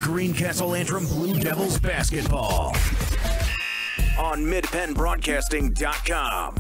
Greencastle Antrim Blue Devils basketball on midpennbroadcasting.com.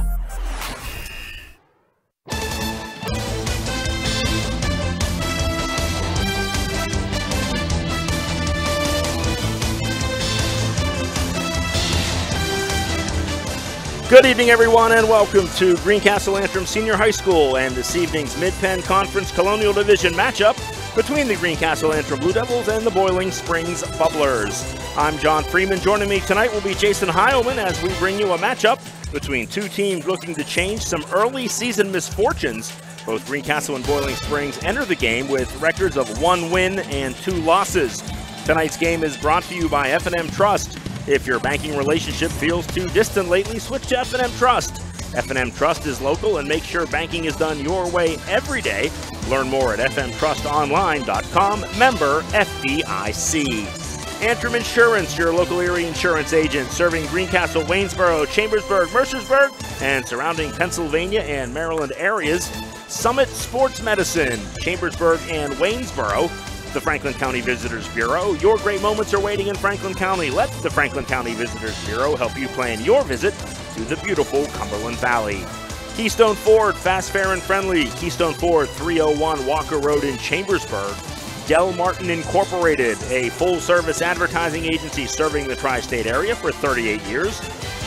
Good evening, everyone, and welcome to Greencastle Antrim Senior High School and this evening's Mid-Penn Conference Colonial Division matchup between the Greencastle Antrim Blue Devils and the Boiling Springs Bubblers. I'm John Freeman. Joining me tonight will be Jason Heilman as we bring you a matchup between two teams looking to change some early season misfortunes. Both Greencastle and Boiling Springs enter the game with records of 1 win and 2 losses. Tonight's game is brought to you by F&M Trust. If your banking relationship feels too distant lately, switch to F&M Trust. F&M Trust is local and makes sure banking is done your way every day. Learn more at fmtrustonline.com, member FDIC. Antrim Insurance, your local area insurance agent, serving Greencastle, Waynesboro, Chambersburg, Mercersburg, and surrounding Pennsylvania and Maryland areas. Summit Sports Medicine, Chambersburg and Waynesboro. The Franklin County Visitors Bureau. Your great moments are waiting in Franklin County. Let the Franklin County Visitors Bureau help you plan your visit to the beautiful Cumberland Valley. Keystone Ford, fast, fair, and friendly. Keystone Ford, 301 Walker Road in Chambersburg. Del Martin Incorporated, a full-service advertising agency serving the tri-state area for 38 years.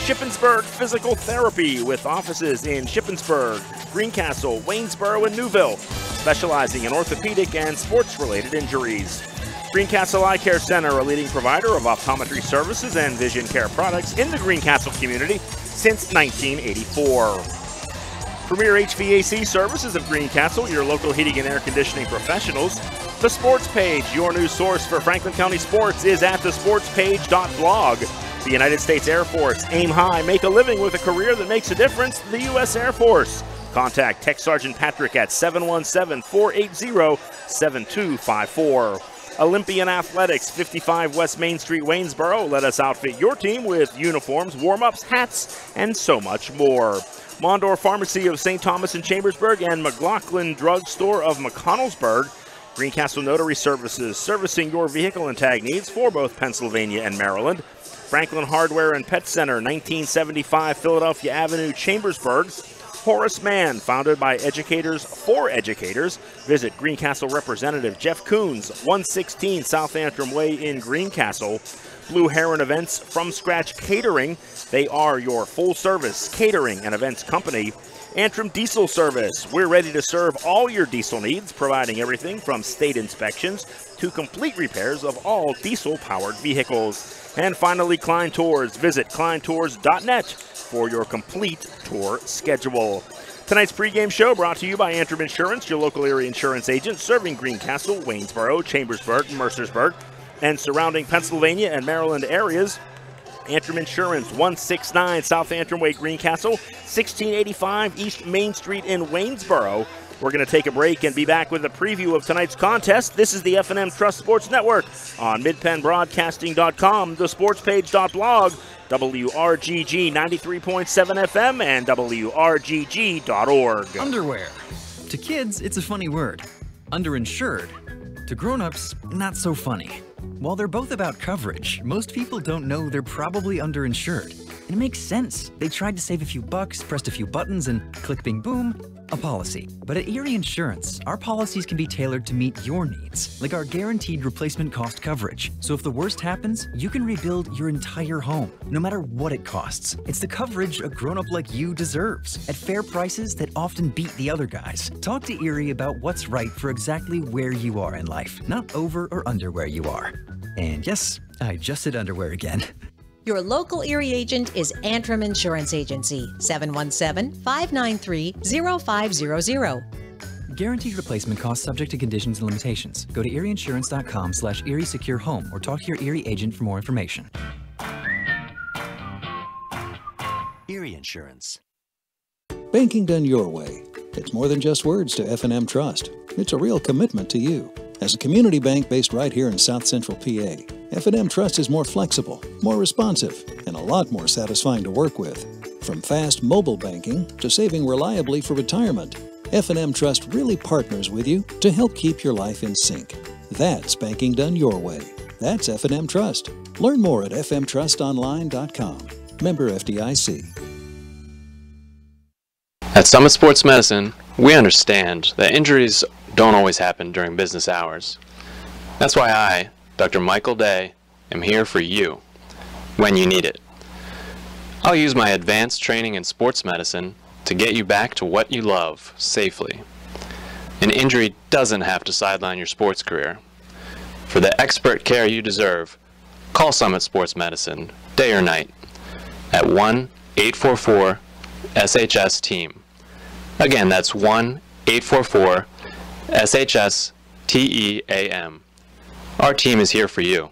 Shippensburg Physical Therapy, with offices in Shippensburg, Greencastle, Waynesboro, and Newville, specializing in orthopedic and sports-related injuries. Greencastle Eye Care Center, a leading provider of optometry services and vision care products in the Greencastle community since 1984. Premier HVAC Services of Greencastle, your local heating and air conditioning professionals. The Sports Page, your new source for Franklin County sports, is at thesportspage.blog. The United States Air Force, aim high, make a living with a career that makes a difference. The U.S. Air Force. Contact Tech Sergeant Patrick at 717-480-7254. Olympian Athletics, 55 West Main Street, Waynesboro. Let us outfit your team with uniforms, warm-ups, hats, and so much more. Mondor Pharmacy of St. Thomas and Chambersburg and McLaughlin Drug Store of McConnellsburg. Greencastle Notary Services, servicing your vehicle and tag needs for both Pennsylvania and Maryland. Franklin Hardware and Pet Center, 1975 Philadelphia Avenue, Chambersburg. Horace Mann, founded by educators for educators. Visit Greencastle Representative Jeff Coons, 116 South Antrim Way in Greencastle. Blue Heron Events from Scratch Catering. They are your full-service catering and events company. Antrim Diesel Service. We're ready to serve all your diesel needs, providing everything from state inspections to complete repairs of all diesel-powered vehicles. And finally, Klein Tours. Visit kleintours.net for your complete tour schedule. Tonight's pregame show brought to you by Antrim Insurance, your local area insurance agent, serving Greencastle, Waynesboro, Chambersburg, Mercersburg, and surrounding Pennsylvania and Maryland areas. Antrim Insurance, 169 South Antrim Way, Greencastle, 1685 East Main Street in Waynesboro. We're going to take a break and be back with a preview of tonight's contest. This is the F&M Trust Sports Network on midpennbroadcasting.com, thesportspage.blog, WRGG 93.7 FM, and WRGG.org. Underwear. To kids, it's a funny word. Underinsured. To grown-ups, not so funny. While they're both about coverage, most people don't know they're probably underinsured. And it makes sense. They tried to save a few bucks, pressed a few buttons, and click, bing, boom, a policy. But at Erie Insurance, our policies can be tailored to meet your needs, like our guaranteed replacement cost coverage. So if the worst happens, you can rebuild your entire home, no matter what it costs. It's the coverage a grown-up like you deserves, at fair prices that often beat the other guys. Talk to Erie about what's right for exactly where you are in life, not over or under where you are. And yes, I just said underwear again. Your local Erie agent is Antrim Insurance Agency, 717-593-0500. Guaranteed replacement cost subject to conditions and limitations. Go to erieinsurance.com/Erie Secure Home or talk to your Erie agent for more information. Erie Insurance. Banking done your way. It's more than just words to F&M Trust. It's a real commitment to you. As a community bank based right here in South Central PA, F&M Trust is more flexible, more responsive, and a lot more satisfying to work with. From fast mobile banking to saving reliably for retirement, F&M Trust really partners with you to help keep your life in sync. That's banking done your way. That's F&M Trust. Learn more at fmtrustonline.com. Member FDIC. At Summit Sports Medicine, we understand that injuries don't always happen during business hours. That's why I, Dr. Michael Day, am here for you when you need it. I'll use my advanced training in sports medicine to get you back to what you love safely. An injury doesn't have to sideline your sports career. For the expert care you deserve, call Summit Sports Medicine, day or night, at 1-844-SHS-TEAM. Again, that's 1-844-SHS-TEAM. Our team is here for you.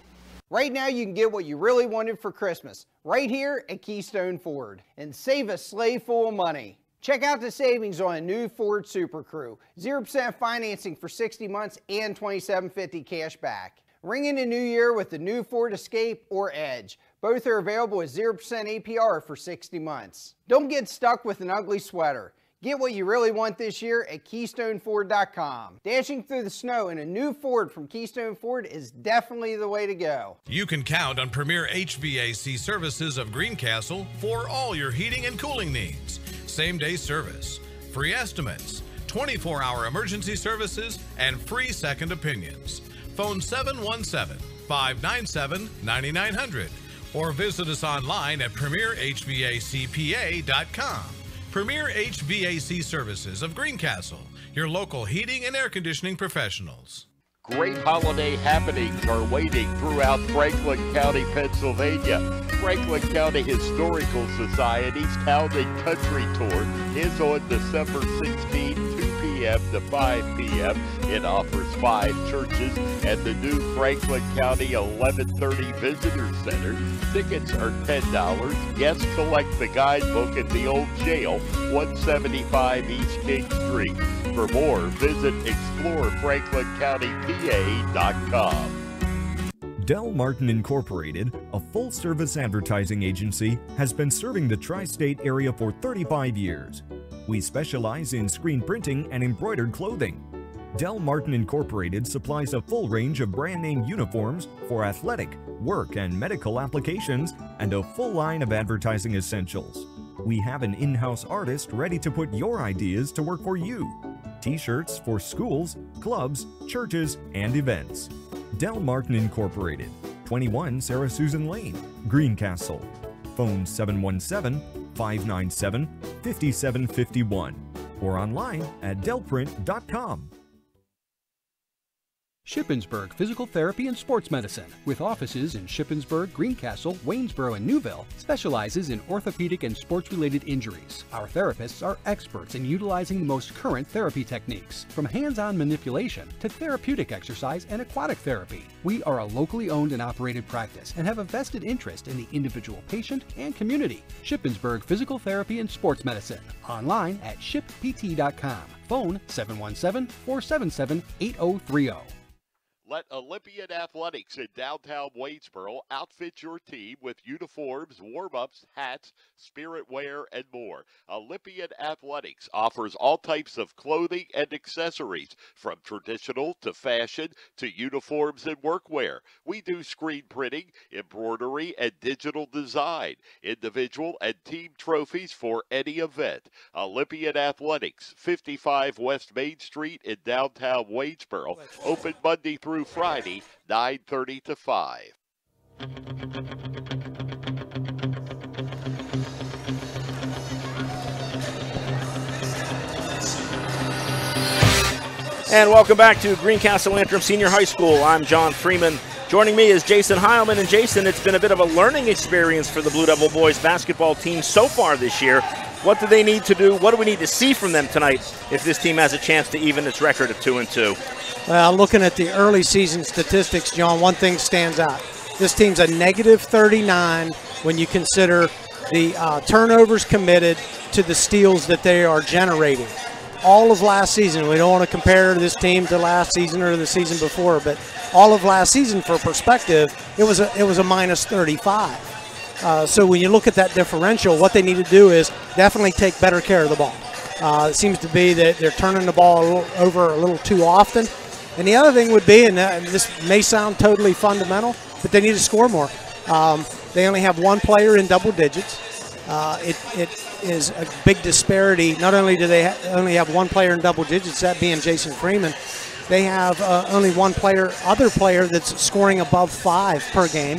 Right now you can get what you really wanted for Christmas, right here at Keystone Ford, and save a sleigh full of money. Check out the savings on a new Ford Super Crew. 0% financing for 60 months and $27.50 cash back. Ring in the new year with the new Ford Escape or Edge. Both are available at 0% APR for 60 months. Don't get stuck with an ugly sweater. Get what you really want this year at KeystoneFord.com. Dashing through the snow in a new Ford from Keystone Ford is definitely the way to go. You can count on Premier HVAC Services of Greencastle for all your heating and cooling needs. Same-day service, free estimates, 24-hour emergency services, and free second opinions. Phone 717-597-9900 or visit us online at premierhvacpa.com. Premier HVAC Services of Greencastle, your local heating and air conditioning professionals. Great holiday happenings are waiting throughout Franklin County, Pennsylvania. Franklin County Historical Society's Town and Country Tour is on December 16th, 2 p.m. to 5 p.m. It offers 5 churches and the new Franklin County 1130 Visitor Center. Tickets are $10. Guests collect the guidebook at the old jail, 175 East King Street. For more, visit explorefranklincountypa.com. Del Martin Incorporated, a full-service advertising agency, has been serving the tri-state area for 35 years. We specialize in screen printing and embroidered clothing. Del Martin Incorporated supplies a full range of brand-name uniforms for athletic, work, and medical applications, and a full line of advertising essentials. We have an in-house artist ready to put your ideas to work for you. T-shirts for schools, clubs, churches, and events. Del Martin Incorporated, 21 Sarah Susan Lane, Greencastle. Phone 717-597-5751 or online at delprint.com. Shippensburg Physical Therapy and Sports Medicine, with offices in Shippensburg, Greencastle, Waynesboro, and Newville, specializes in orthopedic and sports-related injuries. Our therapists are experts in utilizing the most current therapy techniques, from hands-on manipulation to therapeutic exercise and aquatic therapy. We are a locally owned and operated practice and have a vested interest in the individual patient and community. Shippensburg Physical Therapy and Sports Medicine, online at shippt.com. Phone 717-477-8030. Let Olympian Athletics in downtown Waynesboro outfit your team with uniforms, warm-ups, hats, spirit wear, and more. Olympian Athletics offers all types of clothing and accessories, from traditional to fashion to uniforms and workwear. We do screen printing, embroidery, and digital design, individual and team trophies for any event. Olympian Athletics, 55 West Main Street in downtown Waynesboro, open Monday through Friday, 9:30 to 5. And welcome back to Greencastle Antrim Senior High School. I'm John Freeman. Joining me is Jason Heilman. And Jason, it's been a bit of a learning experience for the Blue Devil boys basketball team so far this year. What do they need to do? What do we need to see from them tonight if this team has a chance to even its record of 2-2? Well, looking at the early season statistics, John, one thing stands out. This team's a negative 39 when you consider the turnovers committed to the steals that they are generating. All of last season, we don't want to compare this team to last season or the season before, but all of last season, for perspective, it was a minus 35. So when you look at that differential, what they need to do is definitely take better care of the ball. It seems to be that they're turning the ball over a little too often. And the other thing would be, and this may sound totally fundamental, but they need to score more. They only have one player in double digits. It is a big disparity. Not only do they only have one player in double digits, that being Jason Freeman, they have only one other player that's scoring above 5 per game.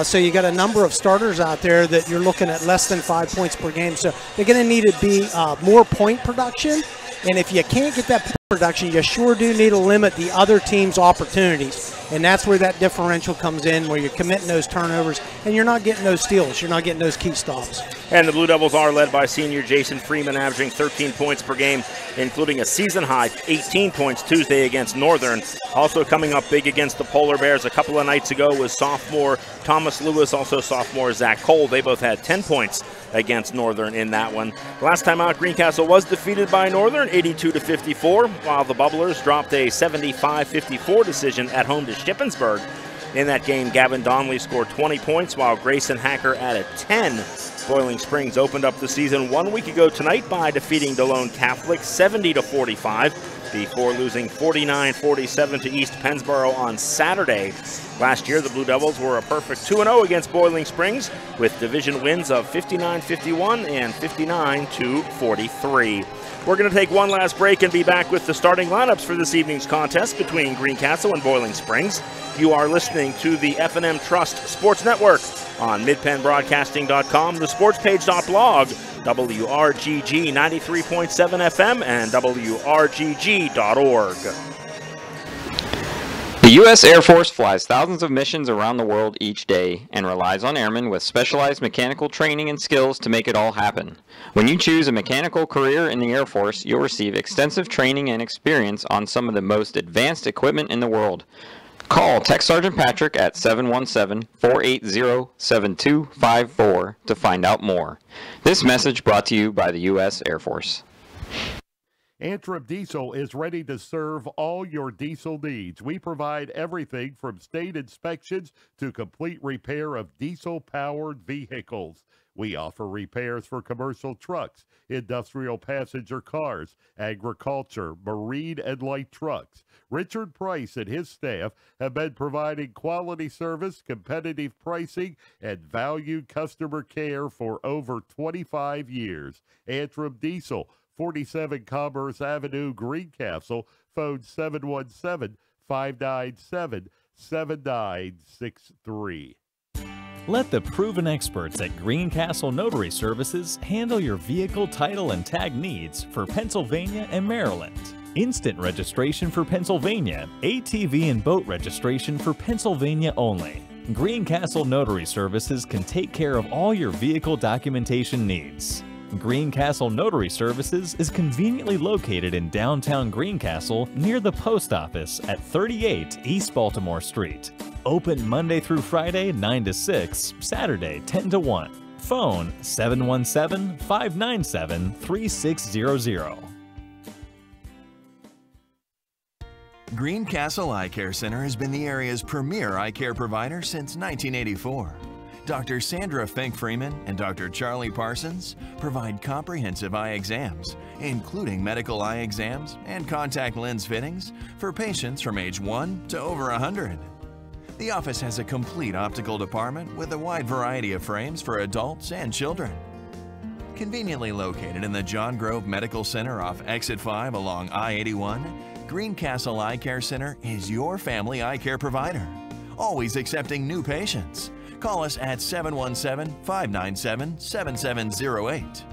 So you got a number of starters out there that you're looking at less than 5 points per game. So they're going to need to be more point production. And if you can't get that production, you sure do need to limit the other team's opportunities. And that's where that differential comes in, where you're committing those turnovers and you're not getting those steals. You're not getting those key stops. And the Blue Devils are led by senior Jason Freeman, averaging 13 points per game, including a season-high 18 points Tuesday against Northern. Also coming up big against the Polar Bears a couple of nights ago was sophomore Thomas Lewis, also sophomore Zach Cole. They both had 10 points against Northern in that one. Last time out, Greencastle was defeated by Northern 82-54, while the Bubblers dropped a 75-54 decision at home to Shippensburg. In that game, Gavin Donnelly scored 20 points, while Grayson Hacker added 10. Boiling Springs opened up the season 1 week ago tonight by defeating DeLone Catholic 70-45, before losing 49-47 to East Pennsboro on Saturday. Last year, the Blue Devils were a perfect 2-0 against Boiling Springs, with division wins of 59-51 and 59-43. We're going to take one last break and be back with the starting lineups for this evening's contest between Greencastle and Boiling Springs. You are listening to the F&M Trust Sports Network on midpennbroadcasting.com, the sportspage.blog, WRGG 93.7 FM, and WRGG.org. The U.S. Air Force flies thousands of missions around the world each day and relies on airmen with specialized mechanical training and skills to make it all happen. When you choose a mechanical career in the Air Force, you'll receive extensive training and experience on some of the most advanced equipment in the world. Call Tech Sergeant Patrick at 717-480-7254 to find out more. This message brought to you by the U.S. Air Force. Antrim Diesel is ready to serve all your diesel needs. We provide everything from state inspections to complete repair of diesel-powered vehicles. We offer repairs for commercial trucks, industrial passenger cars, agriculture, marine, and light trucks. Richard Price and his staff have been providing quality service, competitive pricing, and valued customer care for over 25 years. Antrim Diesel, 47 Commerce Avenue, Greencastle. Phone 717-597-7963. Let the proven experts at Greencastle Notary Services handle your vehicle title and tag needs for Pennsylvania and Maryland. Instant registration for Pennsylvania, ATV and boat registration for Pennsylvania only. Greencastle Notary Services can take care of all your vehicle documentation needs. Greencastle Notary Services is conveniently located in downtown Greencastle near the post office at 38 East Baltimore Street. Open Monday through Friday 9 to 6, Saturday 10 to 1. Phone 717-597-3600. Greencastle Eye Care Center has been the area's premier eye care provider since 1984. Dr. Sandra Fink-Freeman and Dr. Charlie Parsons provide comprehensive eye exams, including medical eye exams and contact lens fittings for patients from age 1 to over 100. The office has a complete optical department with a wide variety of frames for adults and children. Conveniently located in the John Grove Medical Center off Exit 5 along I-81, Greencastle Eye Care Center is your family eye care provider, always accepting new patients. Call us at 717-597-7708.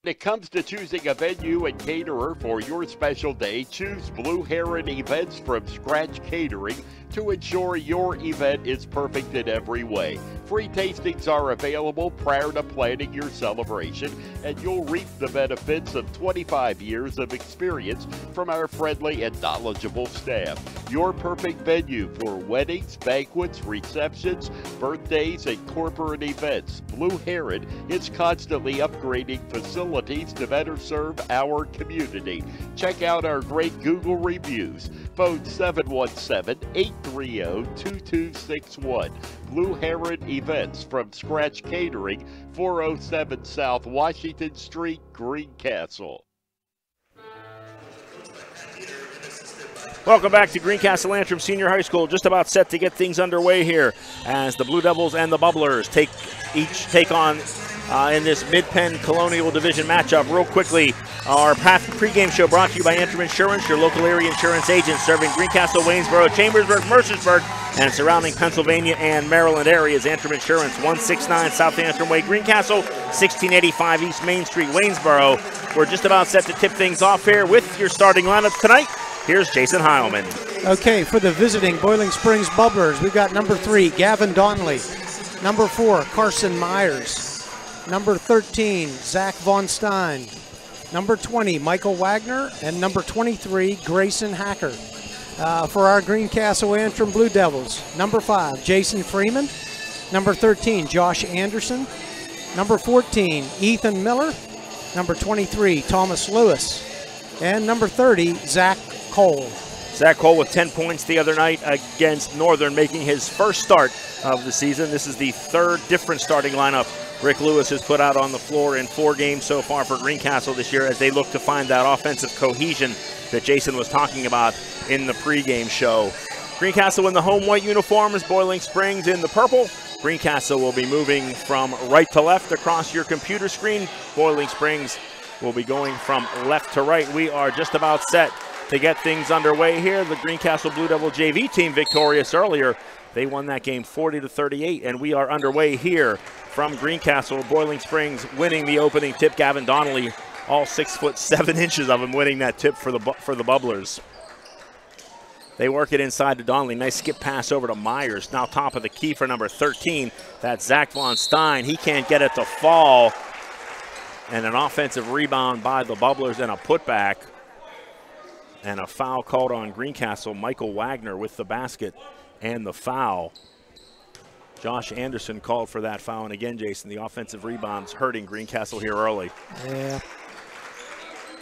When it comes to choosing a venue and caterer for your special day, choose Blue Heron Events from Scratch Catering to ensure your event is perfect in every way. Free tastings are available prior to planning your celebration, and you'll reap the benefits of 25 years of experience from our friendly and knowledgeable staff. Your perfect venue for weddings, banquets, receptions, birthdays, and corporate events. Blue Heron is constantly upgrading facilities to better serve our community. Check out our great Google reviews. Phone 717-830-2261. Blue Heron Events from Scratch Catering, 407 South Washington Street, Greencastle. Welcome back to Greencastle Antrim Senior High School. Just about set to get things underway here as the Blue Devils and the Bubblers take on in this Mid-Penn Colonial Division matchup. Real quickly, our pregame show brought to you by Antrim Insurance, your local area insurance agent serving Greencastle, Waynesboro, Chambersburg, Mercersburg, and surrounding Pennsylvania and Maryland areas. Antrim Insurance, 169 South Antrim Way, Greencastle, 1685 East Main Street, Waynesboro. We're just about set to tip things off here with your starting lineups tonight. Here's Jason Heilman. Okay, for the visiting Boiling Springs Bubblers, we've got number 3, Gavin Donnelly. Number 4, Carson Myers. Number 13, Zach Von Stein. Number 20, Michael Wagner. And number 23, Grayson Hacker. For our Greencastle Antrim Blue Devils, number 5, Jason Freeman. Number 13, Josh Anderson. Number 14, Ethan Miller. Number 23, Thomas Lewis. And number 30, Zach Cole. Zach Cole with 10 points the other night against Northern, making his first start of the season. This is the third different starting lineup Rick Lewis has put out on the floor in 4 games so far for Greencastle this year as they look to find that offensive cohesion that Jason was talking about in the pregame show. Greencastle in the home white uniforms, Boiling Springs in the purple. Greencastle will be moving from right to left across your computer screen. Boiling Springs will be going from left to right. We are just about set to get things underway here. The Greencastle Blue Devil JV team victorious earlier. They won that game 40-38, and we are underway here from Greencastle. Boiling Springs winning the opening tip. Gavin Donnelly, all 6'7" of him, winning that tip for the Bubblers. They work it inside to Donnelly. Nice skip pass over to Myers. Now top of the key for number 13. That's Zach Von Stein. He can't get it to fall. And an offensive rebound by the Bubblers and a putback. And a foul called on Greencastle. Michael Wagner with the basket and the foul. Josh Anderson called for that foul. And again, Jason, the offensive rebounds hurting Greencastle here early. Yeah.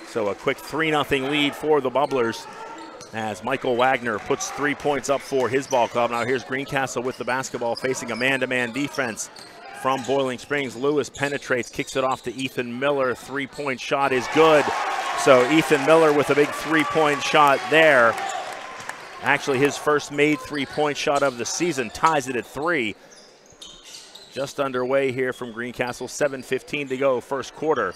So a quick 3-0 lead for the Bubblers as Michael Wagner puts 3 points up for his ball club. Now here's Greencastle with the basketball facing a man-to-man defense from Boiling Springs. Lewis penetrates, kicks it off to Ethan Miller. 3-point shot is good. So Ethan Miller with a big 3-point shot there. Actually his first made 3-point shot of the season, ties it at 3. Just underway here from Greencastle, 7:15 to go, first quarter.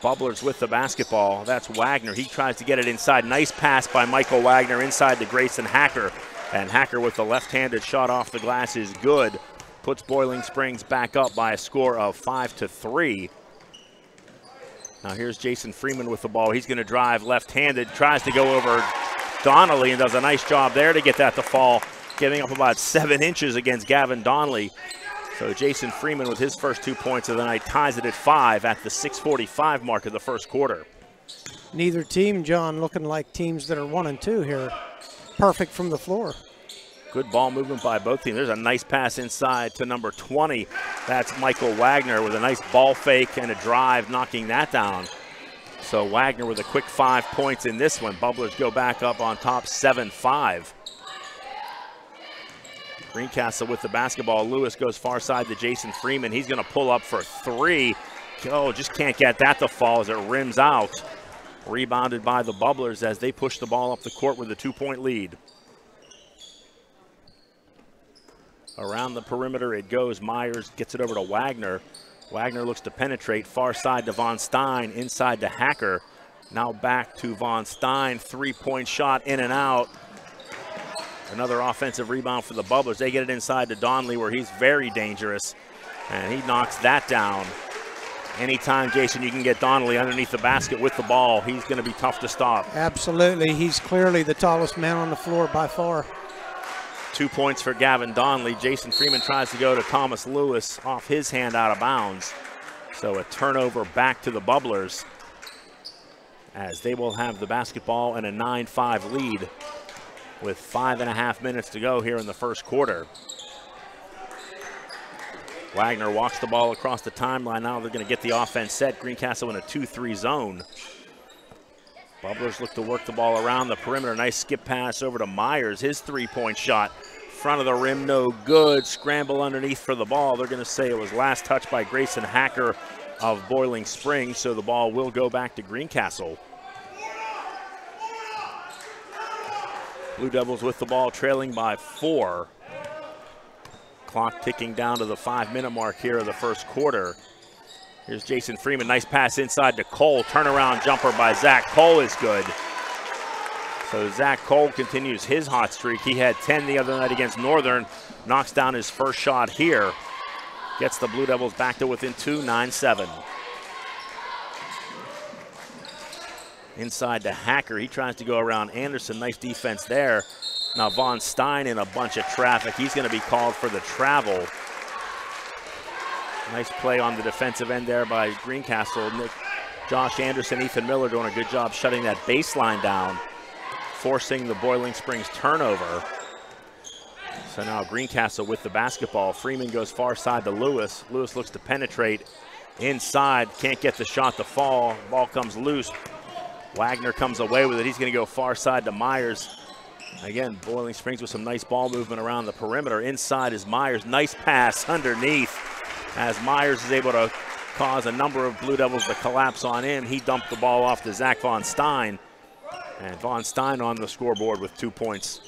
Bubblers with the basketball. That's Wagner. He tries to get it inside. Nice pass by Michael Wagner inside to Grayson Hacker. And Hacker with the left-handed shot off the glass is good. Puts Boiling Springs back up by a score of 5-3. Now here's Jason Freeman with the ball. He's going to drive left-handed, tries to go over Donnelly and does a nice job there to get that to fall, giving up about 7 inches against Gavin Donnelly. So Jason Freeman with his first 2 points of the night ties it at 5 at the 6:45 mark of the first quarter. Neither team, John, looking like teams that are 1 and 2 here. Perfect from the floor. Good ball movement by both teams. There's a nice pass inside to number 20. That's Michael Wagner with a nice ball fake and a drive, knocking that down. So Wagner with a quick 5 points in this one. Bubblers go back up on top 7-5. Greencastle with the basketball. Lewis goes far side to Jason Freeman. He's going to pull up for 3. Oh, just can't get that to fall as it rims out. Rebounded by the Bubblers as they push the ball up the court with a 2-point lead. Around the perimeter it goes. Myers gets it over to Wagner. Wagner looks to penetrate. Far side to Von Stein. Inside to Hacker. Now back to Von Stein. 3-point shot in and out. Another offensive rebound for the Bubblers. They get it inside to Donnelly where he's very dangerous. And he knocks that down. Anytime, Jason, you can get Donnelly underneath the basket with the ball, he's going to be tough to stop. Absolutely. He's clearly the tallest man on the floor by far. 2 points for Gavin Donnelly. Jason Freeman tries to go to Thomas Lewis off his hand out of bounds. So a turnover back to the Bubblers as they will have the basketball and a 9-5 lead with 5.5 minutes to go here in the first quarter. Wagner walks the ball across the timeline. Now they're going to get the offense set. Greencastle in a 2-3 zone. Bubblers look to work the ball around the perimeter. Nice skip pass over to Myers. His 3-point shot. Front of the rim, no good. Scramble underneath for the ball. They're going to say it was last touched by Grayson Hacker of Boiling Springs, so the ball will go back to Greencastle. Blue Devils with the ball, trailing by 4. Clock ticking down to the 5-minute mark here of the first quarter. Here's Jason Freeman, nice pass inside to Cole. Turnaround jumper by Zach Cole is good. So Zach Cole continues his hot streak. He had 10 the other night against Northern. Knocks down his first shot here. Gets the Blue Devils back to within 2, 9-7. Inside to Hacker. He tries to go around Anderson. Nice defense there. Now Von Stein in a bunch of traffic. He's going to be called for the travel. Nice play on the defensive end there by Greencastle. Josh Anderson, Ethan Miller doing a good job shutting that baseline down, forcing the Boiling Springs turnover. So now Greencastle with the basketball. Freeman goes far side to Lewis. Lewis looks to penetrate inside. Can't get the shot to fall. Ball comes loose. Wagner comes away with it. He's going to go far side to Myers. Again, Boiling Springs with some nice ball movement around the perimeter. Inside is Myers. Nice pass underneath as Myers is able to cause a number of Blue Devils to collapse on him. He dumped the ball off to Zach Von Stein. And Von Stein on the scoreboard with 2 points.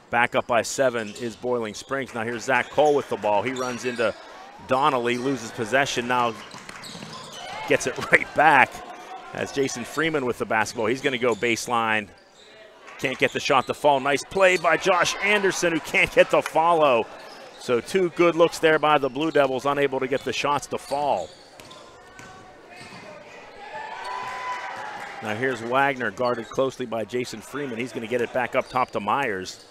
Back up by 7 is Boiling Springs. Now here's Zach Cole with the ball. He runs into Donnelly, loses possession, now gets it right back as Jason Freeman with the basketball. He's going to go baseline. Can't get the shot to fall. Nice play by Josh Anderson, who can't get the follow. So 2 good looks there by the Blue Devils, unable to get the shots to fall. Now here's Wagner, guarded closely by Jason Freeman. He's going to get it back up top to Myers.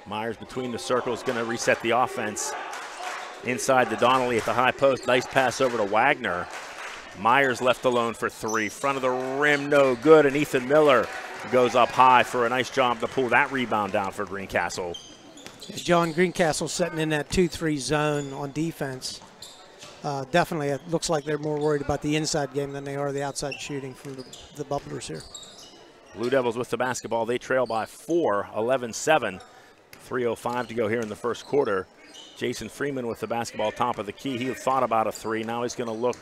Myers between the circles, going to reset the offense. Inside to Donnelly at the high post. Nice pass over to Wagner. Myers left alone for 3. Front of the rim, no good. And Ethan Miller goes up high for a nice job to pull that rebound down for Greencastle. John, Greencastle setting in that 2-3 zone on defense. Definitely, it looks like they're more worried about the inside game than they are the outside shooting from the Bubblers here. Blue Devils with the basketball. They trail by 4, 11-7. 3:05 to go here in the first quarter. Jason Freeman with the basketball top of the key. He thought about a 3. Now he's going to look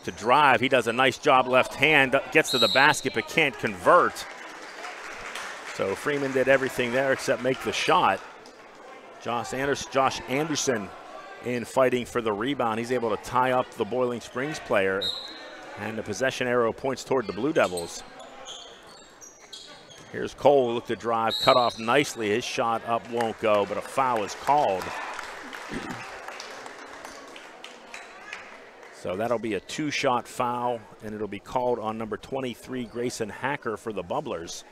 to drive. He does a nice job left hand. Gets to the basket but can't convert. So Freeman did everything there except make the shot. Josh Anderson in fighting for the rebound. He's able to tie up the Boiling Springs player. And the possession arrow points toward the Blue Devils. Here's Cole, look to drive, cut off nicely. His shot up won't go, but a foul is called. So that'll be a 2-shot foul, and it'll be called on number 23, Grayson Hacker, for the Bubblers.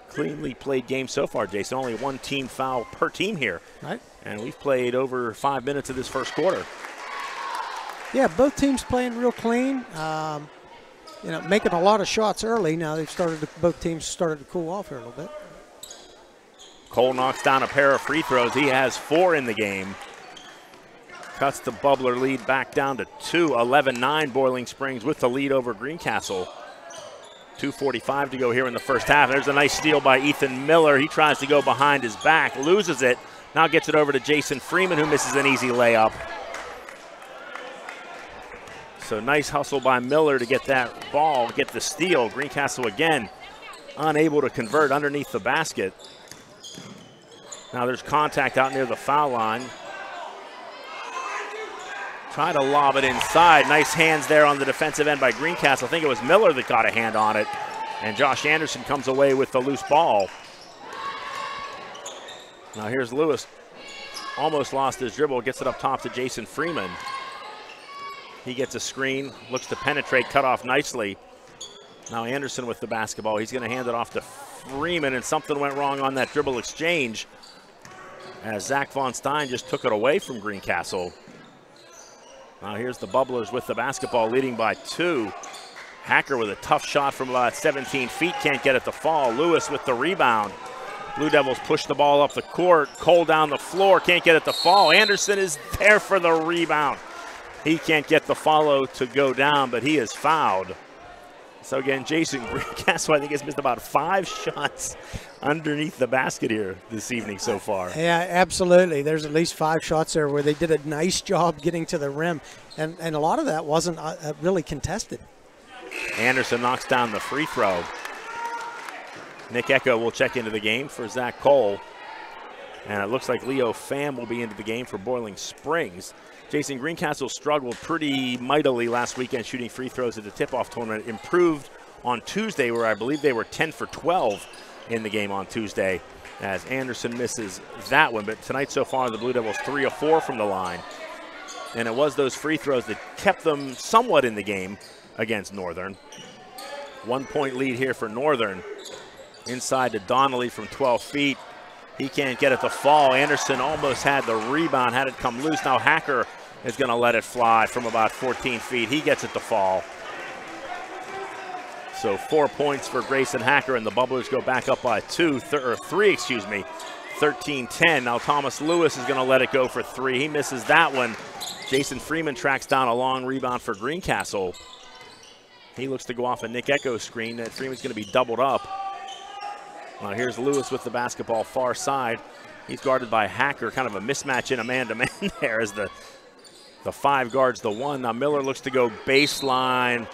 Cleanly played game so far, Jason. Only 1 team foul per team here. Right. And we've played over 5 minutes of this first quarter. Yeah, both teams playing real clean. You know, making a lot of shots early. Now both teams started to cool off here a little bit. Cole knocks down a pair of free throws. He has 4 in the game. Cuts the Bubbler lead back down to 2. 11-9 Boiling Springs with the lead over Greencastle. 2:45 to go here in the first half. There's a nice steal by Ethan Miller. He tries to go behind his back, loses it. Now gets it over to Jason Freeman, who misses an easy layup. So nice hustle by Miller to get that ball, get the steal. Greencastle again unable to convert underneath the basket. Now there's contact out near the foul line. Try to lob it inside. Nice hands there on the defensive end by Greencastle. I think it was Miller that got a hand on it. And Josh Anderson comes away with the loose ball. Now here's Lewis. Almost lost his dribble. Gets it up top to Jason Freeman. He gets a screen. Looks to penetrate. Cut off nicely. Now Anderson with the basketball. He's going to hand it off to Freeman. And something went wrong on that dribble exchange, as Zach Von Stein just took it away from Greencastle. Now here's the Bubblers with the basketball, leading by 2. Hacker with a tough shot from about 17 feet, can't get it to fall. Lewis with the rebound. Blue Devils push the ball up the court. Cole down the floor, can't get it to fall. Anderson is there for the rebound. He can't get the follow to go down, but he is fouled. So again, Jason Greencastle, I think, has missed about 5 shots underneath the basket here this evening so far. Yeah, absolutely. There's at least 5 shots there where they did a nice job getting to the rim, and a lot of that wasn't really contested. Anderson knocks down the free throw. Nick Echo will check into the game for Zach Cole. And it looks like Leo Pham will be into the game for Boiling Springs. Jason, Greencastle struggled pretty mightily last weekend shooting free throws at the tip-off tournament. Improved on Tuesday, where I believe they were 10 for 12 in the game on Tuesday, as Anderson misses that one. But tonight so far, the Blue Devils 3 of 4 from the line. And it was those free throws that kept them somewhat in the game against Northern. 1 point lead here for Northern. Inside to Donnelly from 12 feet. He can't get it to fall. Anderson almost had the rebound, had it come loose. Now Hacker is going to let it fly from about 14 feet. He gets it to fall. So 4 points for Grayson Hacker, and the Bubblers go back up by 3, 13-10. Now Thomas Lewis is going to let it go for 3. He misses that one. Jason Freeman tracks down a long rebound for Greencastle. He looks to go off a Nick Echo screen. That Freeman's going to be doubled up. Now here's Lewis with the basketball far side. He's guarded by Hacker, kind of a mismatch in a man-to-man there as the 5 guards the 1. Now Miller looks to go baseline.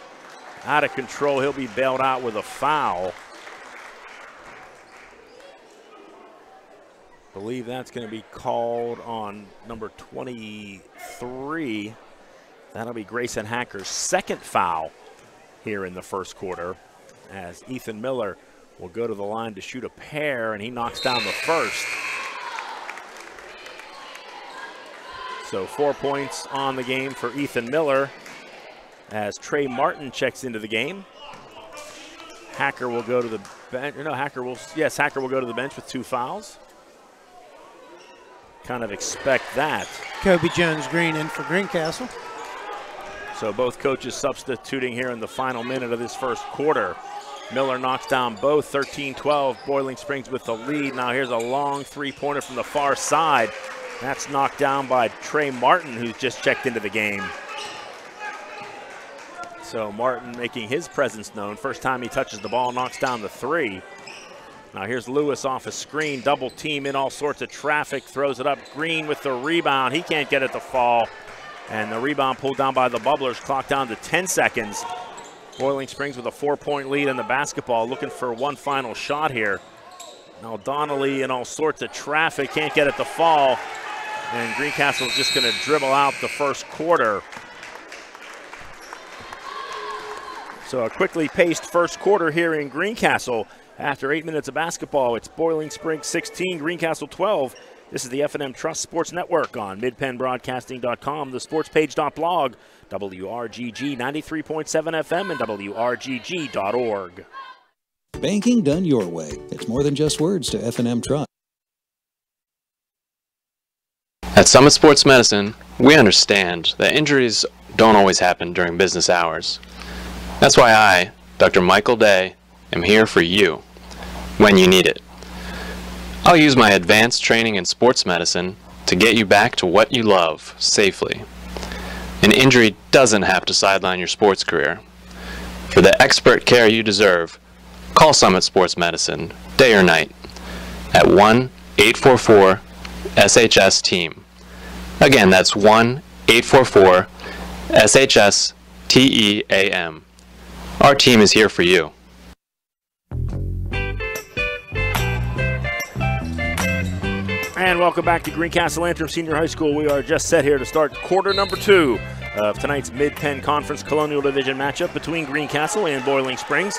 Out of control. He'll be bailed out with a foul. I believe that's going to be called on number 23. That'll be Grayson Hacker's second foul here in the first quarter, as Ethan Miller will go to the line to shoot a pair, and he knocks down the first. So 4 points on the game for Ethan Miller, as Trey Martin checks into the game. Hacker will go to the bench. No, Hacker will go to the bench with 2 fouls. Kind of expect that. Kobe Jones-Green in for Greencastle. So both coaches substituting here in the final minute of this first quarter. Miller knocks down both, 13-12. Boiling Springs with the lead. Now here's a long 3-pointer from the far side. That's knocked down by Trey Martin, who's just checked into the game. So Martin making his presence known. First time he touches the ball, knocks down the 3. Now here's Lewis off a screen, double team in all sorts of traffic, throws it up. Green with the rebound. He can't get it to fall. And the rebound pulled down by the Bubblers, clocked down to 10 seconds. Boiling Springs with a 4-point lead in the basketball, looking for one final shot here. Now Donnelly in all sorts of traffic, can't get it to fall. And Greencastle's just going to dribble out the first quarter. So a quickly paced first quarter here in Greencastle. After 8 minutes of basketball, it's Boiling Springs 16, Greencastle 12. This is the F&M Trust Sports Network on midpennbroadcasting.com, the sportspage.blog, WRGG 93.7 FM, and WRGG.org. Banking done your way. It's more than just words to F&M Trust. At Summit Sports Medicine, we understand that injuries don't always happen during business hours. That's why I, Dr. Michael Day, am here for you when you need it. I'll use my advanced training in sports medicine to get you back to what you love safely. An injury doesn't have to sideline your sports career. For the expert care you deserve, call Summit Sports Medicine, day or night, at 1-844-SHS-TEAM. Again, that's 1-844-SHS-TEAM. Our team is here for you. And welcome back to Greencastle Antrim Senior High School. We are just set here to start quarter number 2 of tonight's Mid-Penn Conference Colonial Division matchup between Greencastle and Boiling Springs.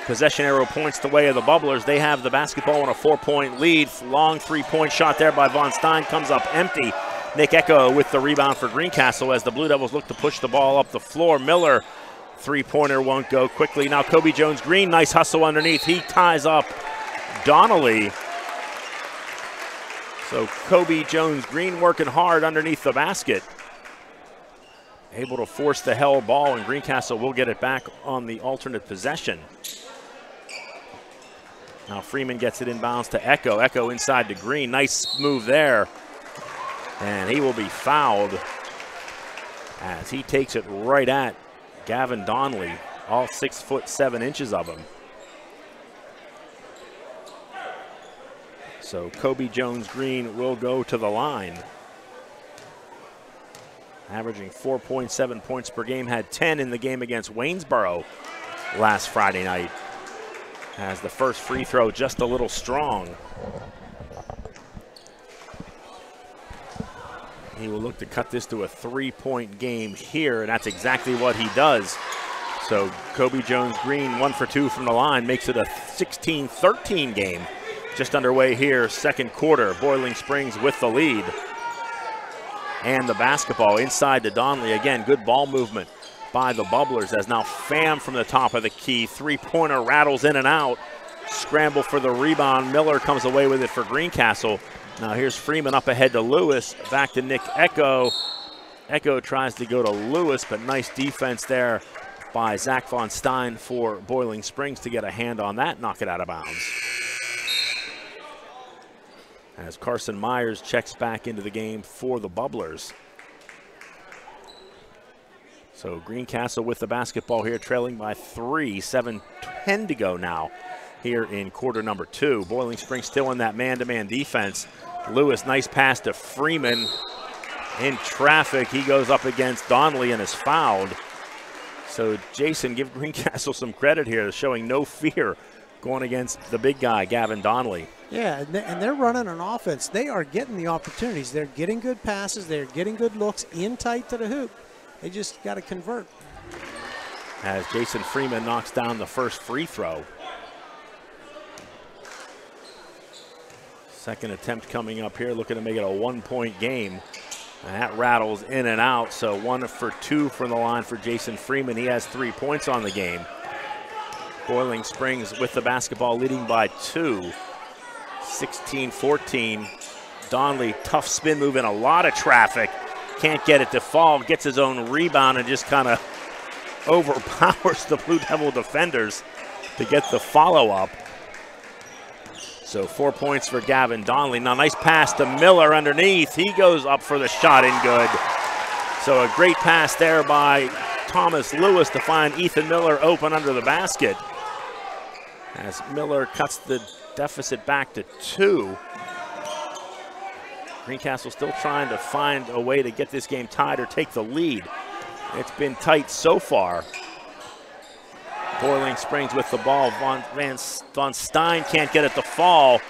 Possession arrow points the way of the Bubblers. They have the basketball on a 4-point lead. Long 3-point shot there by Von Stein comes up empty. Nick Echo with the rebound for Greencastle as the Blue Devils look to push the ball up the floor. Miller, 3-pointer won't go quickly. Now Kobe Jones-Green, nice hustle underneath. He ties up Donnelly. So Kobe Jones-Green working hard underneath the basket. Able to force the held ball, and Greencastle will get it back on the alternate possession. Now Freeman gets it inbounds to Echo. Echo inside to Green. Nice move there. And he will be fouled as he takes it right at Gavin Donnelly, all 6'7" of him. So Kobe Jones-Green will go to the line. Averaging 4.7 points per game, had 10 in the game against Waynesboro last Friday night. As the first free throw just a little strong. He will look to cut this to a 3-point game here, and that's exactly what he does. So Kobe Jones-Green, 1 for 2 from the line, makes it a 16-13 game. Just underway here, second quarter. Boiling Springs with the lead. And the basketball inside to Donley. Again, good ball movement by the Bubblers as now Pham from the top of the key. Three-pointer rattles in and out. Scramble for the rebound. Miller comes away with it for Greencastle. Now here's Freeman up ahead to Lewis. Back to Nick Echo. Echo tries to go to Lewis, but nice defense there by Zach Von Stein for Boiling Springs to get a hand on that, knock it out of bounds. As Carson Myers checks back into the game for the Bubblers. So Greencastle with the basketball here, trailing by 3, 7:10 to go now here in quarter number 2. Boiling Springs still in that man-to-man defense. Lewis, nice pass to Freeman. In traffic, he goes up against Donley and is fouled. So Jason, give Greencastle some credit here, showing no fear going against the big guy, Gavin Donley. Yeah, and they're running an offense. They are getting the opportunities. They're getting good passes. They're getting good looks in tight to the hoop. They just got to convert. As Jason Freeman knocks down the first free throw. Second attempt coming up here, looking to make it a 1-point game. And that rattles in and out, so 1 for 2 from the line for Jason Freeman. He has 3 points on the game. Boiling Springs with the basketball, leading by 2. 16-14. Donley, tough spin move in a lot of traffic. Can't get it to fall, gets his own rebound and just kind of overpowers the Blue Devil defenders to get the follow-up. So 4 points for Gavin Donley. Now nice pass to Miller underneath. He goes up for the shot and good. So a great pass there by Thomas Lewis to find Ethan Miller open under the basket. As Miller cuts the deficit back to 2. Greencastle still trying to find a way to get this game tied or take the lead. It's been tight so far. Boiling Springs with the ball. Von Stein can't get it to fall.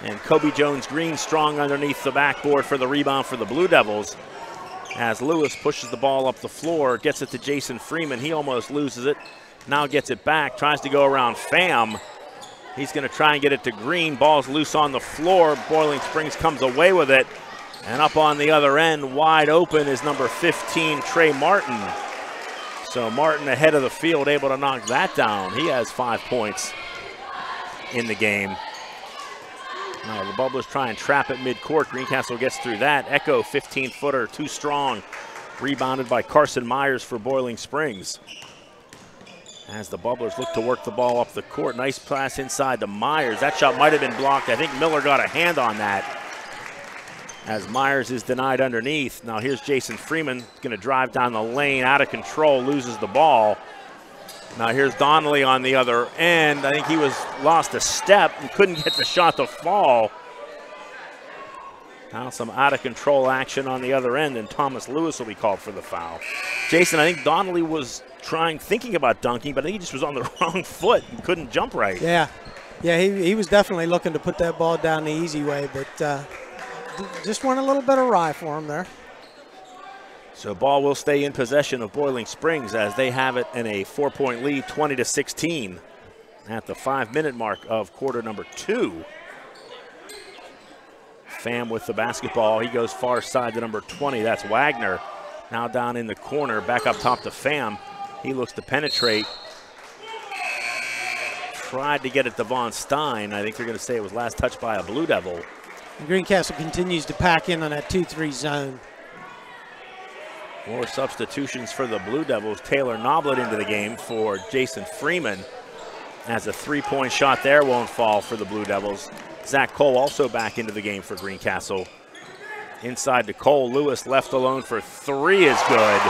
And Kobe Jones-Green strong underneath the backboard for the rebound for the Blue Devils. As Lewis pushes the ball up the floor, gets it to Jason Freeman. He almost loses it. Now gets it back, tries to go around Pham. He's going to try and get it to Green. Ball's loose on the floor. Boiling Springs comes away with it. And up on the other end, wide open, is number 15, Trey Martin. So Martin ahead of the field, able to knock that down. He has 5 points in the game. Now the Bubblers try and trap at midcourt. Greencastle gets through that. Echo, 15-footer, too strong. Rebounded by Carson Myers for Boiling Springs. As the Bubblers look to work the ball up the court. Nice pass inside to Myers. That shot might have been blocked. I think Miller got a hand on that. As Myers is denied underneath. Now here's Jason Freeman, going to drive down the lane, out of control, loses the ball. Now here's Donley on the other end. I think he lost a step and couldn't get the shot to fall. Now some out of control action on the other end, and Thomas Lewis will be called for the foul. Jason, I think Donley was thinking about dunking, but I think he just was on the wrong foot and couldn't jump right. Yeah, he was definitely looking to put that ball down the easy way, but just went a little bit awry for him there. So ball will stay in possession of Boiling Springs as they have it in a 4-point lead, 20-16 at the 5-minute mark of quarter number 2. Pham with the basketball. He goes far side to number 20. That's Wagner. Now down in the corner, back up top to Pham. He looks to penetrate. Tried to get it to Von Stein. I think they're going to say it was last touched by a Blue Devil. And Greencastle continues to pack in on that 2-3 zone. More substitutions for the Blue Devils. Taylor Noblet into the game for Jason Freeman. As a 3-point shot there won't fall for the Blue Devils. Zach Cole also back into the game for Greencastle. Inside to Cole. Lewis left alone for 3 is good.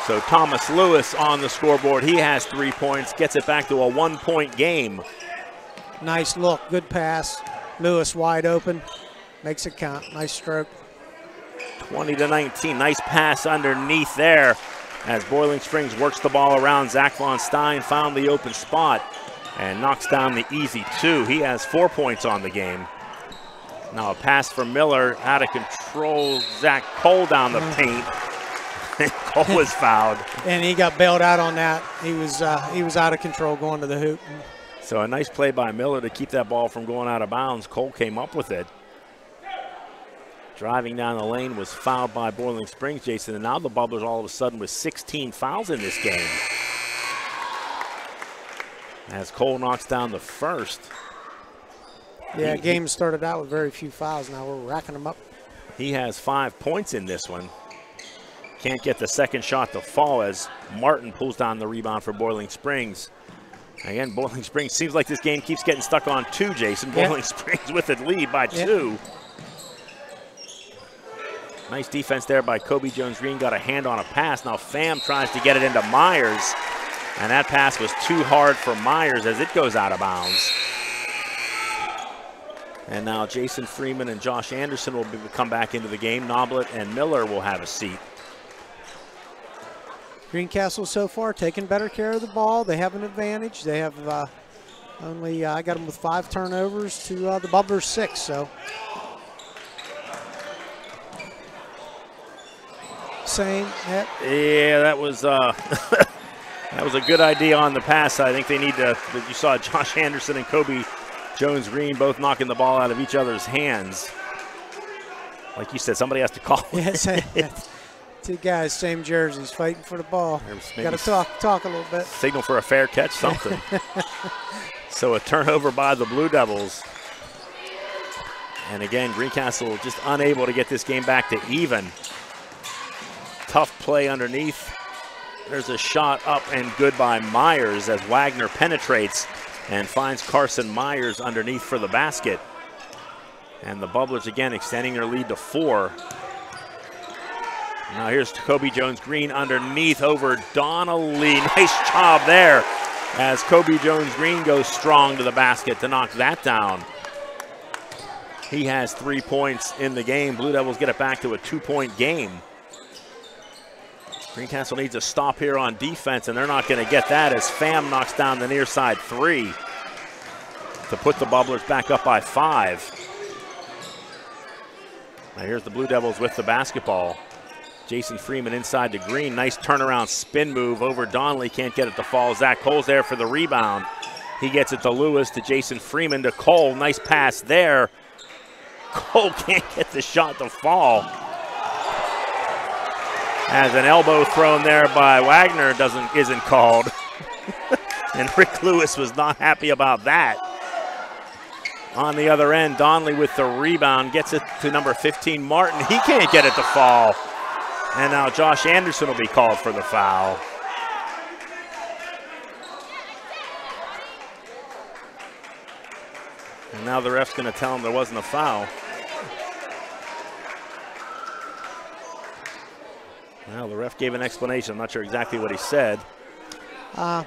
So Thomas Lewis on the scoreboard. He has 3 points. Gets it back to a 1-point game. Nice look. Good pass. Lewis wide open. Makes it count. Nice stroke. 20-19. Nice pass underneath there as Boiling Springs works the ball around. Zach Von Stein found the open spot. and knocks down the easy 2. He has 4 points on the game. Now a pass for Miller, out of control. Zach Cole down the paint. Cole was fouled. And he got bailed out on that. He was out of control going to the hoop. So a nice play by Miller to keep that ball from going out of bounds. Cole came up with it. Driving down the lane, was fouled by Boiling Springs, Jason. And now the Bubblers all of a sudden with 16 fouls in this game. As Cole knocks down the first. Yeah, game started out with very few fouls. Now we're racking them up. He has 5 points in this one. Can't get the second shot to fall as Martin pulls down the rebound for Boiling Springs. Again, Boiling Springs seems like this game keeps getting stuck on 2, Jason. Boiling Springs with the lead by 2. Nice defense there by Kobe Jones-Green. Got a hand on a pass. Now Pham tries to get it into Myers. And that pass was too hard for Myers as it goes out of bounds. And now Jason Freeman and Josh Anderson will come back into the game. Noblet and Miller will have a seat. Greencastle so far taking better care of the ball. They have an advantage. They have I got them with 5 turnovers to the Bubblers 6. So same. Yep. Yeah, that was that was a good idea on the pass. I think they need to. You saw Josh Anderson and Kobe Jones-Green both knocking the ball out of each other's hands. Like you said, somebody has to call. Yes, 2 guys, same jerseys, fighting for the ball. Got to talk a little bit. Signal for a fair catch, something. So a turnover by the Blue Devils. And again, Greencastle just unable to get this game back to even. Tough play underneath. There's a shot up and good by Myers as Wagner penetrates and finds Carson Myers underneath for the basket. And the Bubblers again extending their lead to 4. Now here's Kobe Jones-Green underneath over Donnelly. Nice job there as Kobe Jones-Green goes strong to the basket to knock that down. He has 3 points in the game. Blue Devils get it back to a 2-point game. Greencastle needs a stop here on defense, and they're not going to get that as Pham knocks down the near side 3 to put the Bubblers back up by 5. Now here's the Blue Devils with the basketball. Jason Freeman inside to Green. Nice turnaround spin move over Donnelly. Can't get it to fall. Zach Cole's there for the rebound. He gets it to Lewis, to Jason Freeman, to Cole. Nice pass there. Cole can't get the shot to fall. As an elbow thrown there by Wagner isn't called. And Rick Lewis was not happy about that. On the other end, Donnelly with the rebound gets it to number 15, Martin. He can't get it to fall. And now Josh Anderson will be called for the foul. And now the ref's going to tell him there wasn't a foul. Well, the ref gave an explanation. I'm not sure exactly what he said. I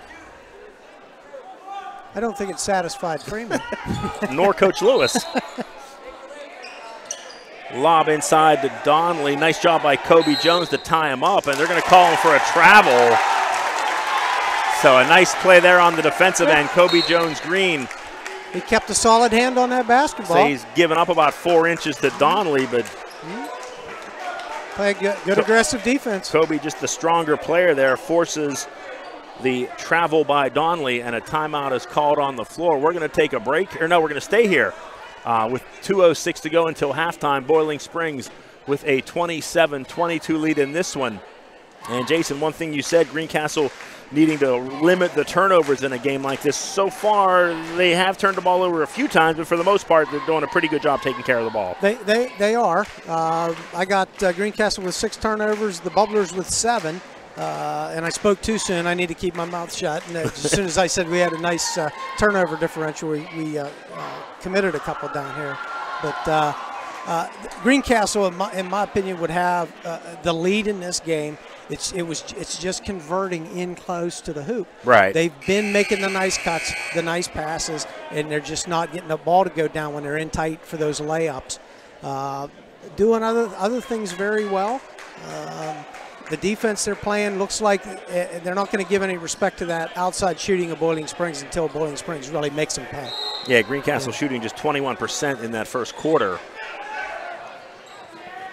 don't think it satisfied Freeman. Nor Coach Lewis. Lob inside to Donnelly. Nice job by Kobe Jones to tie him up, and they're going to call him for a travel. So a nice play there on the defensive end. Kobe Jones-Green. He kept a solid hand on that basketball. So he's given up about 4 inches to Donnelly, but play good aggressive defense. Kobe, just the stronger player there, forces the travel by Donnelly, and a timeout is called on the floor. We're going to take a break. Or no, we're going to stay here with 2:06 to go until halftime. Boiling Springs with a 27-22 lead in this one. And Jason, one thing you said, Greencastle needing to limit the turnovers in a game like this. So far, they have turned the ball over a few times, but for the most part, they're doing a pretty good job taking care of the ball. They are. I got Greencastle with 6 turnovers, the Bubblers with 7. And I spoke too soon. I need to keep my mouth shut. And as soon as I said we had a nice turnover differential, we committed a couple down here. But Greencastle, in my opinion, would have the lead in this game. It's just converting in close to the hoop. Right. They've been making the nice cuts, the nice passes, and they're just not getting the ball to go down when they're in tight for those layups. Doing other things very well. The defense they're playing looks like they're not going to give any respect to that outside shooting of Boiling Springs until Boiling Springs really makes them pay. Yeah, Greencastle shooting just 21% in that first quarter.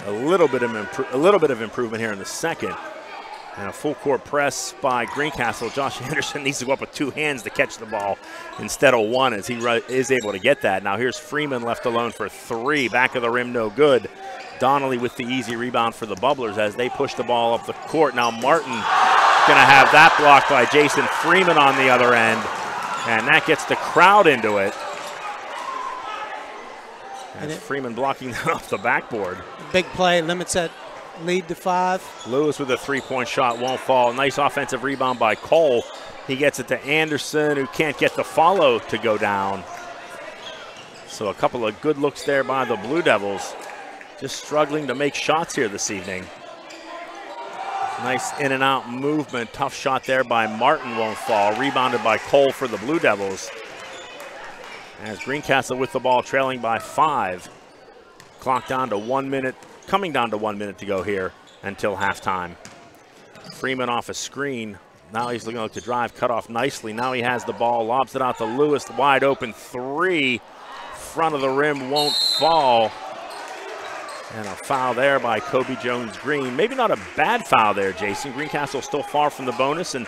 A little bit of improvement here in the second. And a full court press by Greencastle. Josh Anderson needs to go up with two hands to catch the ball instead of one, as he is able to get that. Now here's Freeman left alone for three. Back of the rim, no good. Donnelly with the easy rebound for the Bubblers as they push the ball up the court. Now Martin going to have that blocked by Jason Freeman on the other end. And that gets the crowd into it. And Freeman blocking that off the backboard. Big play, limits that lead to 5. Lewis with a three-point shot, won't fall. Nice offensive rebound by Cole. He gets it to Anderson, who can't get the follow to go down. So a couple of good looks there by the Blue Devils. Just struggling to make shots here this evening. Nice in and out movement. Tough shot there by Martin, won't fall. Rebounded by Cole for the Blue Devils. As Greencastle with the ball trailing by 5. Clock down to 1 minute. Coming down to 1 minute to go here until halftime. Freeman off a screen. Now he's looking to drive, cut off nicely. Now he has the ball, lobs it out to Lewis, wide open three. Front of the rim, won't fall. And a foul there by Kobe Jones-Green. Maybe not a bad foul there, Jason. Greencastle still far from the bonus, and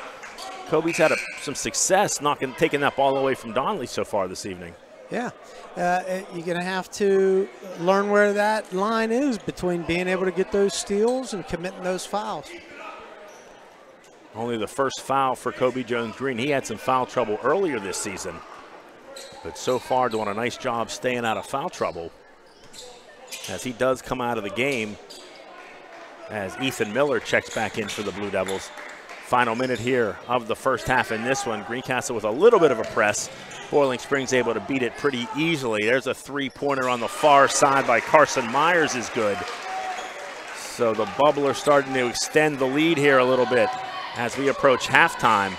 Kobe's had some success taking that ball away from Donnelly so far this evening. Yeah, you're going to have to learn where that line is between being able to get those steals and committing those fouls. Only the first foul for Kobe Jones-Green. He had some foul trouble earlier this season, but so far doing a nice job staying out of foul trouble, as he does come out of the game as Ethan Miller checks back in for the Blue Devils. Final minute here of the first half in this one. Greencastle with a little bit of a press. Boiling Springs able to beat it pretty easily. There's a three-pointer on the far side by Carson Myers is good. So the Bubblers starting to extend the lead here a little bit as we approach halftime.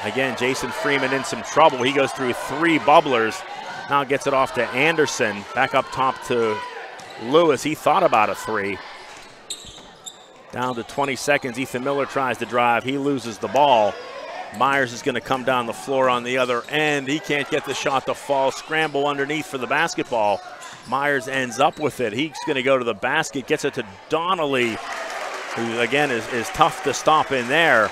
Again, Jason Freeman in some trouble. He goes through 3 Bubblers. Now gets it off to Anderson. Back up top to Lewis. He thought about a 3. Down to 20 seconds. Ethan Miller tries to drive. He loses the ball. Myers is going to come down the floor on the other end. He can't get the shot to fall. Scramble underneath for the basketball. Myers ends up with it. He's going to go to the basket. Gets it to Donnelly, who again is tough to stop in there.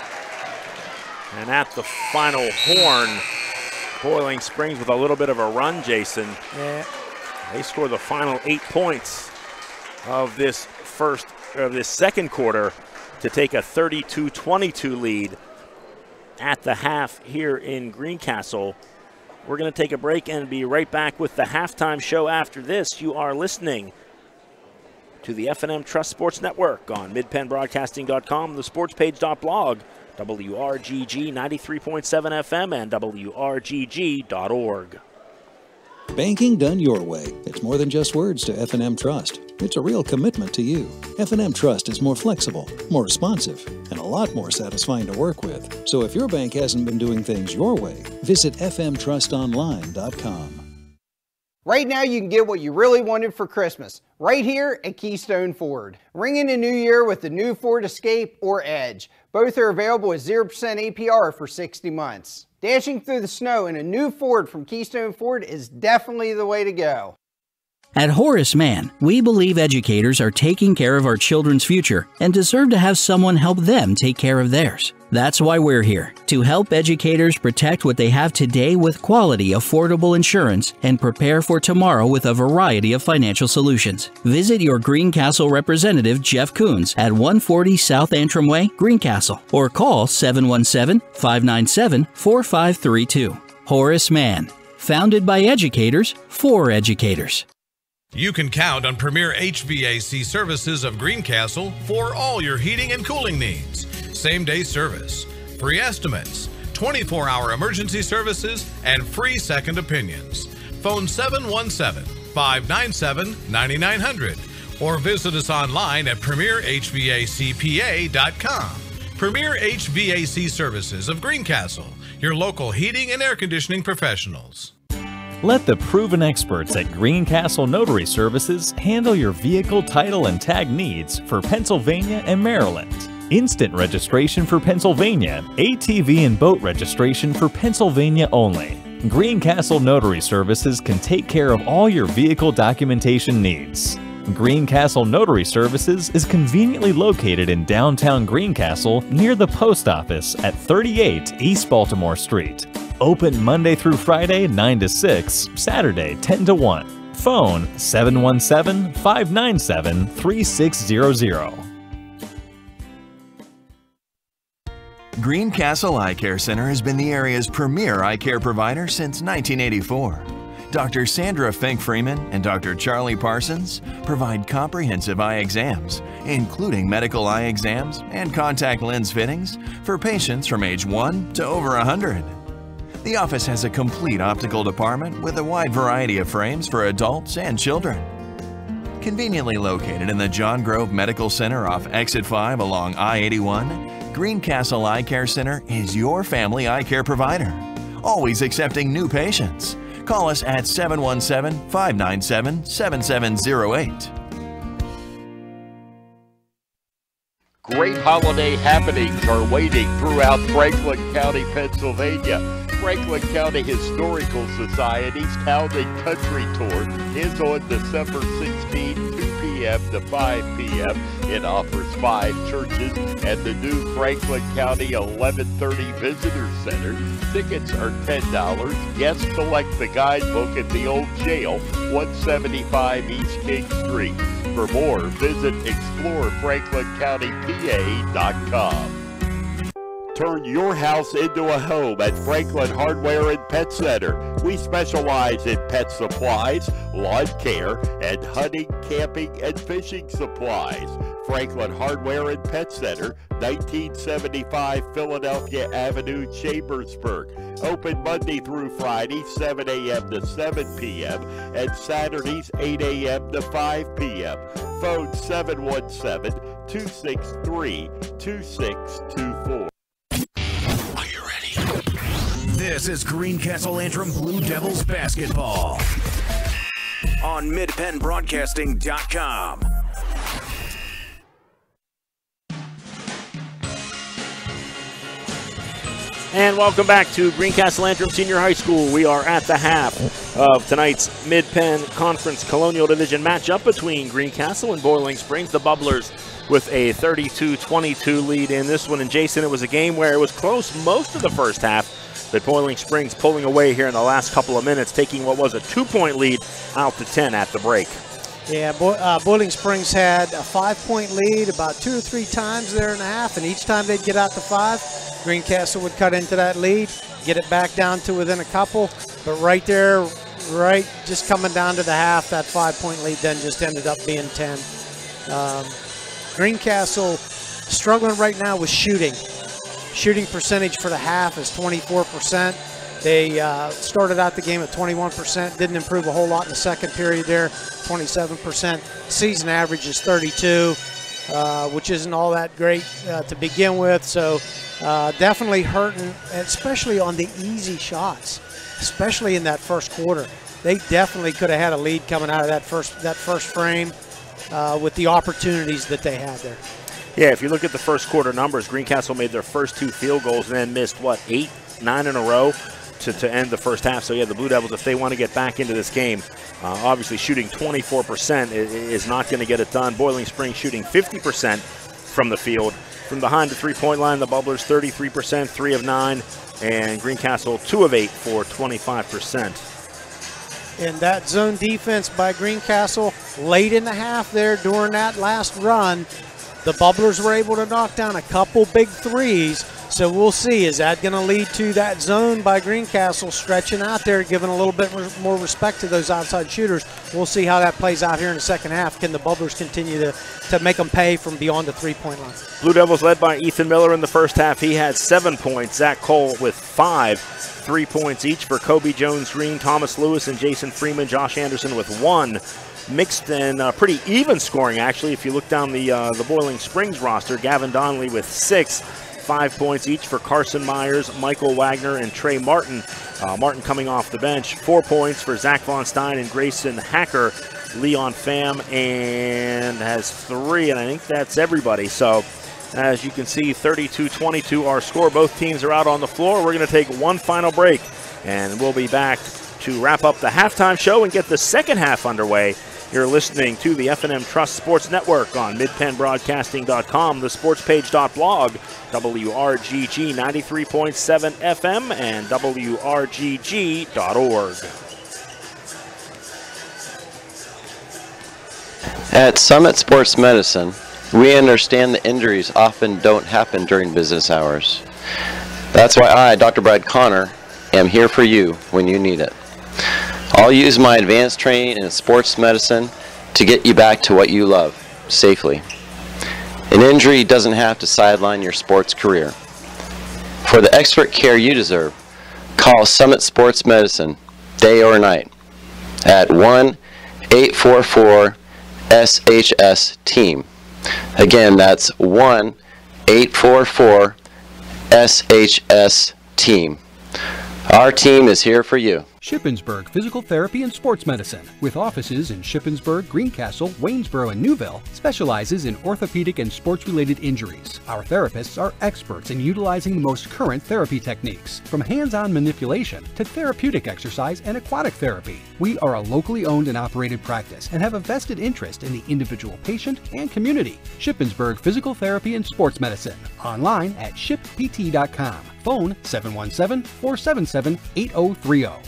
And at the final horn, Boiling Springs with a little bit of a run, Jason. Yeah. They score the final 8 points of this second quarter to take a 32-22 lead at the half here in Greencastle. We're going to take a break and be right back with the halftime show after this. You are listening to the F&M Trust Sports Network on midpennbroadcasting.com, the sportspage.blog, WRGG 93.7 FM, and WRGG.org. Banking done your way. It's more than just words to F&M Trust. It's a real commitment to you. F&M Trust is more flexible, more responsive, and a lot more satisfying to work with. So if your bank hasn't been doing things your way, visit fmtrustonline.com. Right now you can get what you really wanted for Christmas, right here at Keystone Ford. Ring in the new year with the new Ford Escape or Edge. Both are available with 0% APR for 60 months. Dashing through the snow in a new Ford from Keystone Ford is definitely the way to go. At Horace Mann, we believe educators are taking care of our children's future and deserve to have someone help them take care of theirs. That's why we're here, to help educators protect what they have today with quality, affordable insurance and prepare for tomorrow with a variety of financial solutions. Visit your Greencastle representative, Jeff Coons, at 140 South Antrim Way, Greencastle, or call 717-597-4532. Horace Mann, founded by educators for educators. You can count on Premier HVAC Services of Greencastle for all your heating and cooling needs. Same-day service, free estimates, 24-hour emergency services, and free second opinions. Phone 717-597-9900 or visit us online at premierhvacpa.com. Premier HVAC Services of Greencastle, your local heating and air conditioning professionals. Let the proven experts at Greencastle Notary Services handle your vehicle title and tag needs for Pennsylvania and Maryland. Instant registration for Pennsylvania, ATV and boat registration for Pennsylvania only. Greencastle Notary Services can take care of all your vehicle documentation needs. Greencastle Notary Services is conveniently located in downtown Greencastle near the post office at 38 East Baltimore Street. Open Monday through Friday 9 to 6, Saturday 10 to 1. Phone 717-597-3600. Greencastle Eye Care Center has been the area's premier eye care provider since 1984. Dr. Sandra Fink-Freeman and Dr. Charlie Parsons provide comprehensive eye exams, including medical eye exams and contact lens fittings for patients from age 1 to over 100. The office has a complete optical department with a wide variety of frames for adults and children. Conveniently located in the John Grove Medical Center off Exit 5 along I-81, Greencastle Eye Care Center is your family eye care provider, always accepting new patients. Call us at 717-597-7708. Great holiday happenings are waiting throughout Franklin County, Pennsylvania. Franklin County Historical Society's Town and Country Tour is on December 16, 2 p.m. to 5 p.m. It offers 5 churches and the new Franklin County 1130 Visitor Center. Tickets are $10. Guests collect the guidebook at the old jail, 175 East King Street. For more, visit explorefranklincountypa.com. Turn your house into a home at Franklin Hardware and Pet Center. We specialize in pet supplies, lawn care, and hunting, camping, and fishing supplies. Franklin Hardware and Pet Center, 1975 Philadelphia Avenue, Chambersburg. Open Monday through Friday, 7 a.m. to 7 p.m. and Saturdays, 8 a.m. to 5 p.m. Phone 717-263-2624. This is Greencastle Antrim Blue Devils basketball on MidPennBroadcasting.com. And welcome back to Greencastle Antrim Senior High School. We are at the half of tonight's Mid-Penn Conference Colonial Division matchup between Greencastle and Boiling Springs. The Bubblers with a 32-22 lead in this one. And Jason, it was a game where it was close most of the first half, but Boiling Springs pulling away here in the last couple of minutes, taking what was a 2-point lead out to 10 at the break. Yeah, Boiling Springs had a 5-point lead about 2 or 3 times there in the half, and each time they'd get out to 5, Greencastle would cut into that lead, get it back down to within a couple, but right there, just coming down to the half, that 5-point lead then just ended up being 10. Greencastle struggling right now with shooting. Shooting percentage for the half is 24%. They started out the game at 21%, didn't improve a whole lot in the second period there, 27%. Season average is 32, which isn't all that great to begin with. So definitely hurting, especially on the easy shots, especially in that first quarter. They definitely could have had a lead coming out of that first frame with the opportunities that they had there. Yeah, if you look at the first quarter numbers, Greencastle made their first 2 field goals and then missed, 8, 9 in a row to end the first half. So, yeah, the Blue Devils, if they want to get back into this game, obviously shooting 24% is not going to get it done. Boiling Springs shooting 50% from the field. From behind the three-point line, the Bubblers 33%, 3 of 9, and Greencastle 2 of 8 for 25%. And that zone defense by Greencastle late in the half there during that last run, the Bubblers were able to knock down a couple big threes. So we'll see, is that going to lead to that zone by Greencastle stretching out there, giving a little bit more respect to those outside shooters? We'll see how that plays out here in the second half. Can the Bubblers continue to make them pay from beyond the three-point line? Blue Devils led by Ethan Miller in the first half. He had 7 points. Zach Cole with 5. 3 points each for Kobe Jones-Green, Thomas Lewis, and Jason Freeman. Josh Anderson with 1. Mixed and pretty even scoring, actually, if you look down the Boiling Springs roster. Gavin Donnelly with 6. 5 points each for Carson Myers, Michael Wagner, and Trey Martin. Martin coming off the bench. 4 points for Zach Von Stein and Grayson Hacker. Leon Pham and has 3, and I think that's everybody. So As you can see, 32-22 our score. Both teams are out on the floor. We're going to take one final break, and we'll be back to wrap up the halftime show and get the second half underway. You're listening to the F&M Trust Sports Network on midpennbroadcasting.com, the sportspage.blog, WRGG 93.7 FM, and WRGG.org. At Summit Sports Medicine, we understand that injuries often don't happen during business hours. That's why I, Dr. Brad Connor, am here for you when you need it. I'll use my advanced training in sports medicine to get you back to what you love, safely. An injury doesn't have to sideline your sports career. For the expert care you deserve, call Summit Sports Medicine, day or night, at 1-844-SHS-TEAM. Again, that's 1-844-SHS-TEAM. Our team is here for you. Shippensburg Physical Therapy and Sports Medicine, with offices in Shippensburg, Greencastle, Waynesboro, and Newville, specializes in orthopedic and sports-related injuries. Our therapists are experts in utilizing the most current therapy techniques, from hands-on manipulation to therapeutic exercise and aquatic therapy. We are a locally owned and operated practice and have a vested interest in the individual patient and community. Shippensburg Physical Therapy and Sports Medicine, online at shippt.com. Phone 717-477-8030.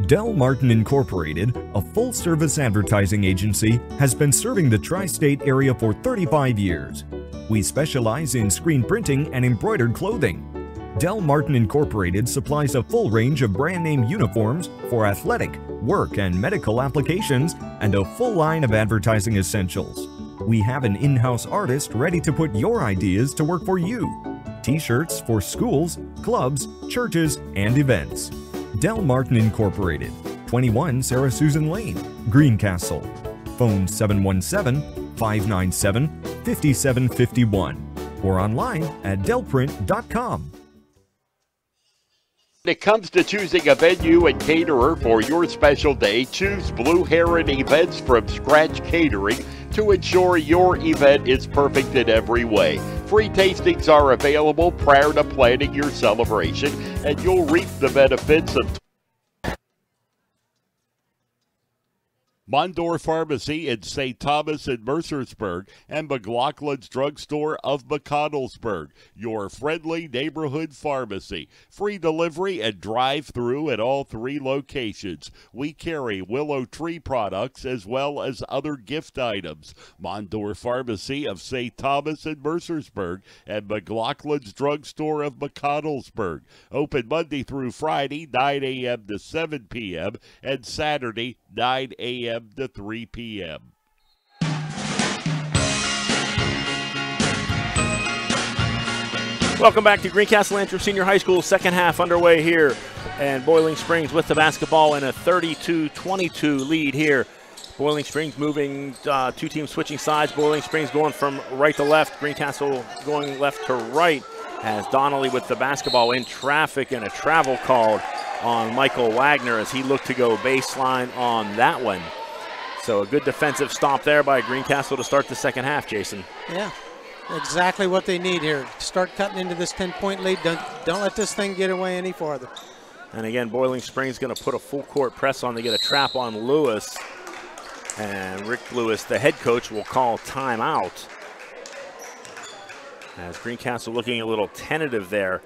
Del Martin Incorporated, a full-service advertising agency, has been serving the tri-state area for 35 years. We specialize in screen printing and embroidered clothing. Del Martin Incorporated supplies a full range of brand-name uniforms for athletic, work, and medical applications, and a full line of advertising essentials. We have an in-house artist ready to put your ideas to work for you. T-shirts for schools, clubs, churches, and events. Del Martin Incorporated, 21 Sarah Susan Lane, Greencastle. Phone 717-597-5751 or online at delprint.com. When it comes to choosing a venue and caterer for your special day, choose Blue Heron Events from Scratch Catering to ensure your event is perfect in every way. Free tastings are available prior to planning your celebration, and you'll reap the benefits of Mondor Pharmacy in St. Thomas and Mercersburg, and McLaughlin's Drugstore of McConnellsburg, your friendly neighborhood pharmacy. Free delivery and drive-through at all 3 locations. We carry Willow Tree products as well as other gift items. Mondor Pharmacy of St. Thomas and Mercersburg, and McLaughlin's Drugstore of McConnellsburg. Open Monday through Friday, 9 a.m. to 7 p.m., and Saturday, 9 a.m. to 3 p.m. Welcome back to Greencastle Antrim Senior High School. Second half underway here, and Boiling Springs with the basketball in a 32-22 lead here. Boiling Springs moving, 2 teams switching sides. Boiling Springs going from right to left. Greencastle going left to right, as Donnelly with the basketball in traffic, and a travel called on Michael Wagner as he looked to go baseline on that one. So a good defensive stop there by Greencastle to start the second half, Jason. Yeah, exactly what they need here. Start cutting into this 10-point lead. Don't let this thing get away any farther. And again, Boiling Springs going to put a full court press on to get a trap on Lewis. And Rick Lewis, the head coach, will call timeout. As Greencastle looking a little tentative there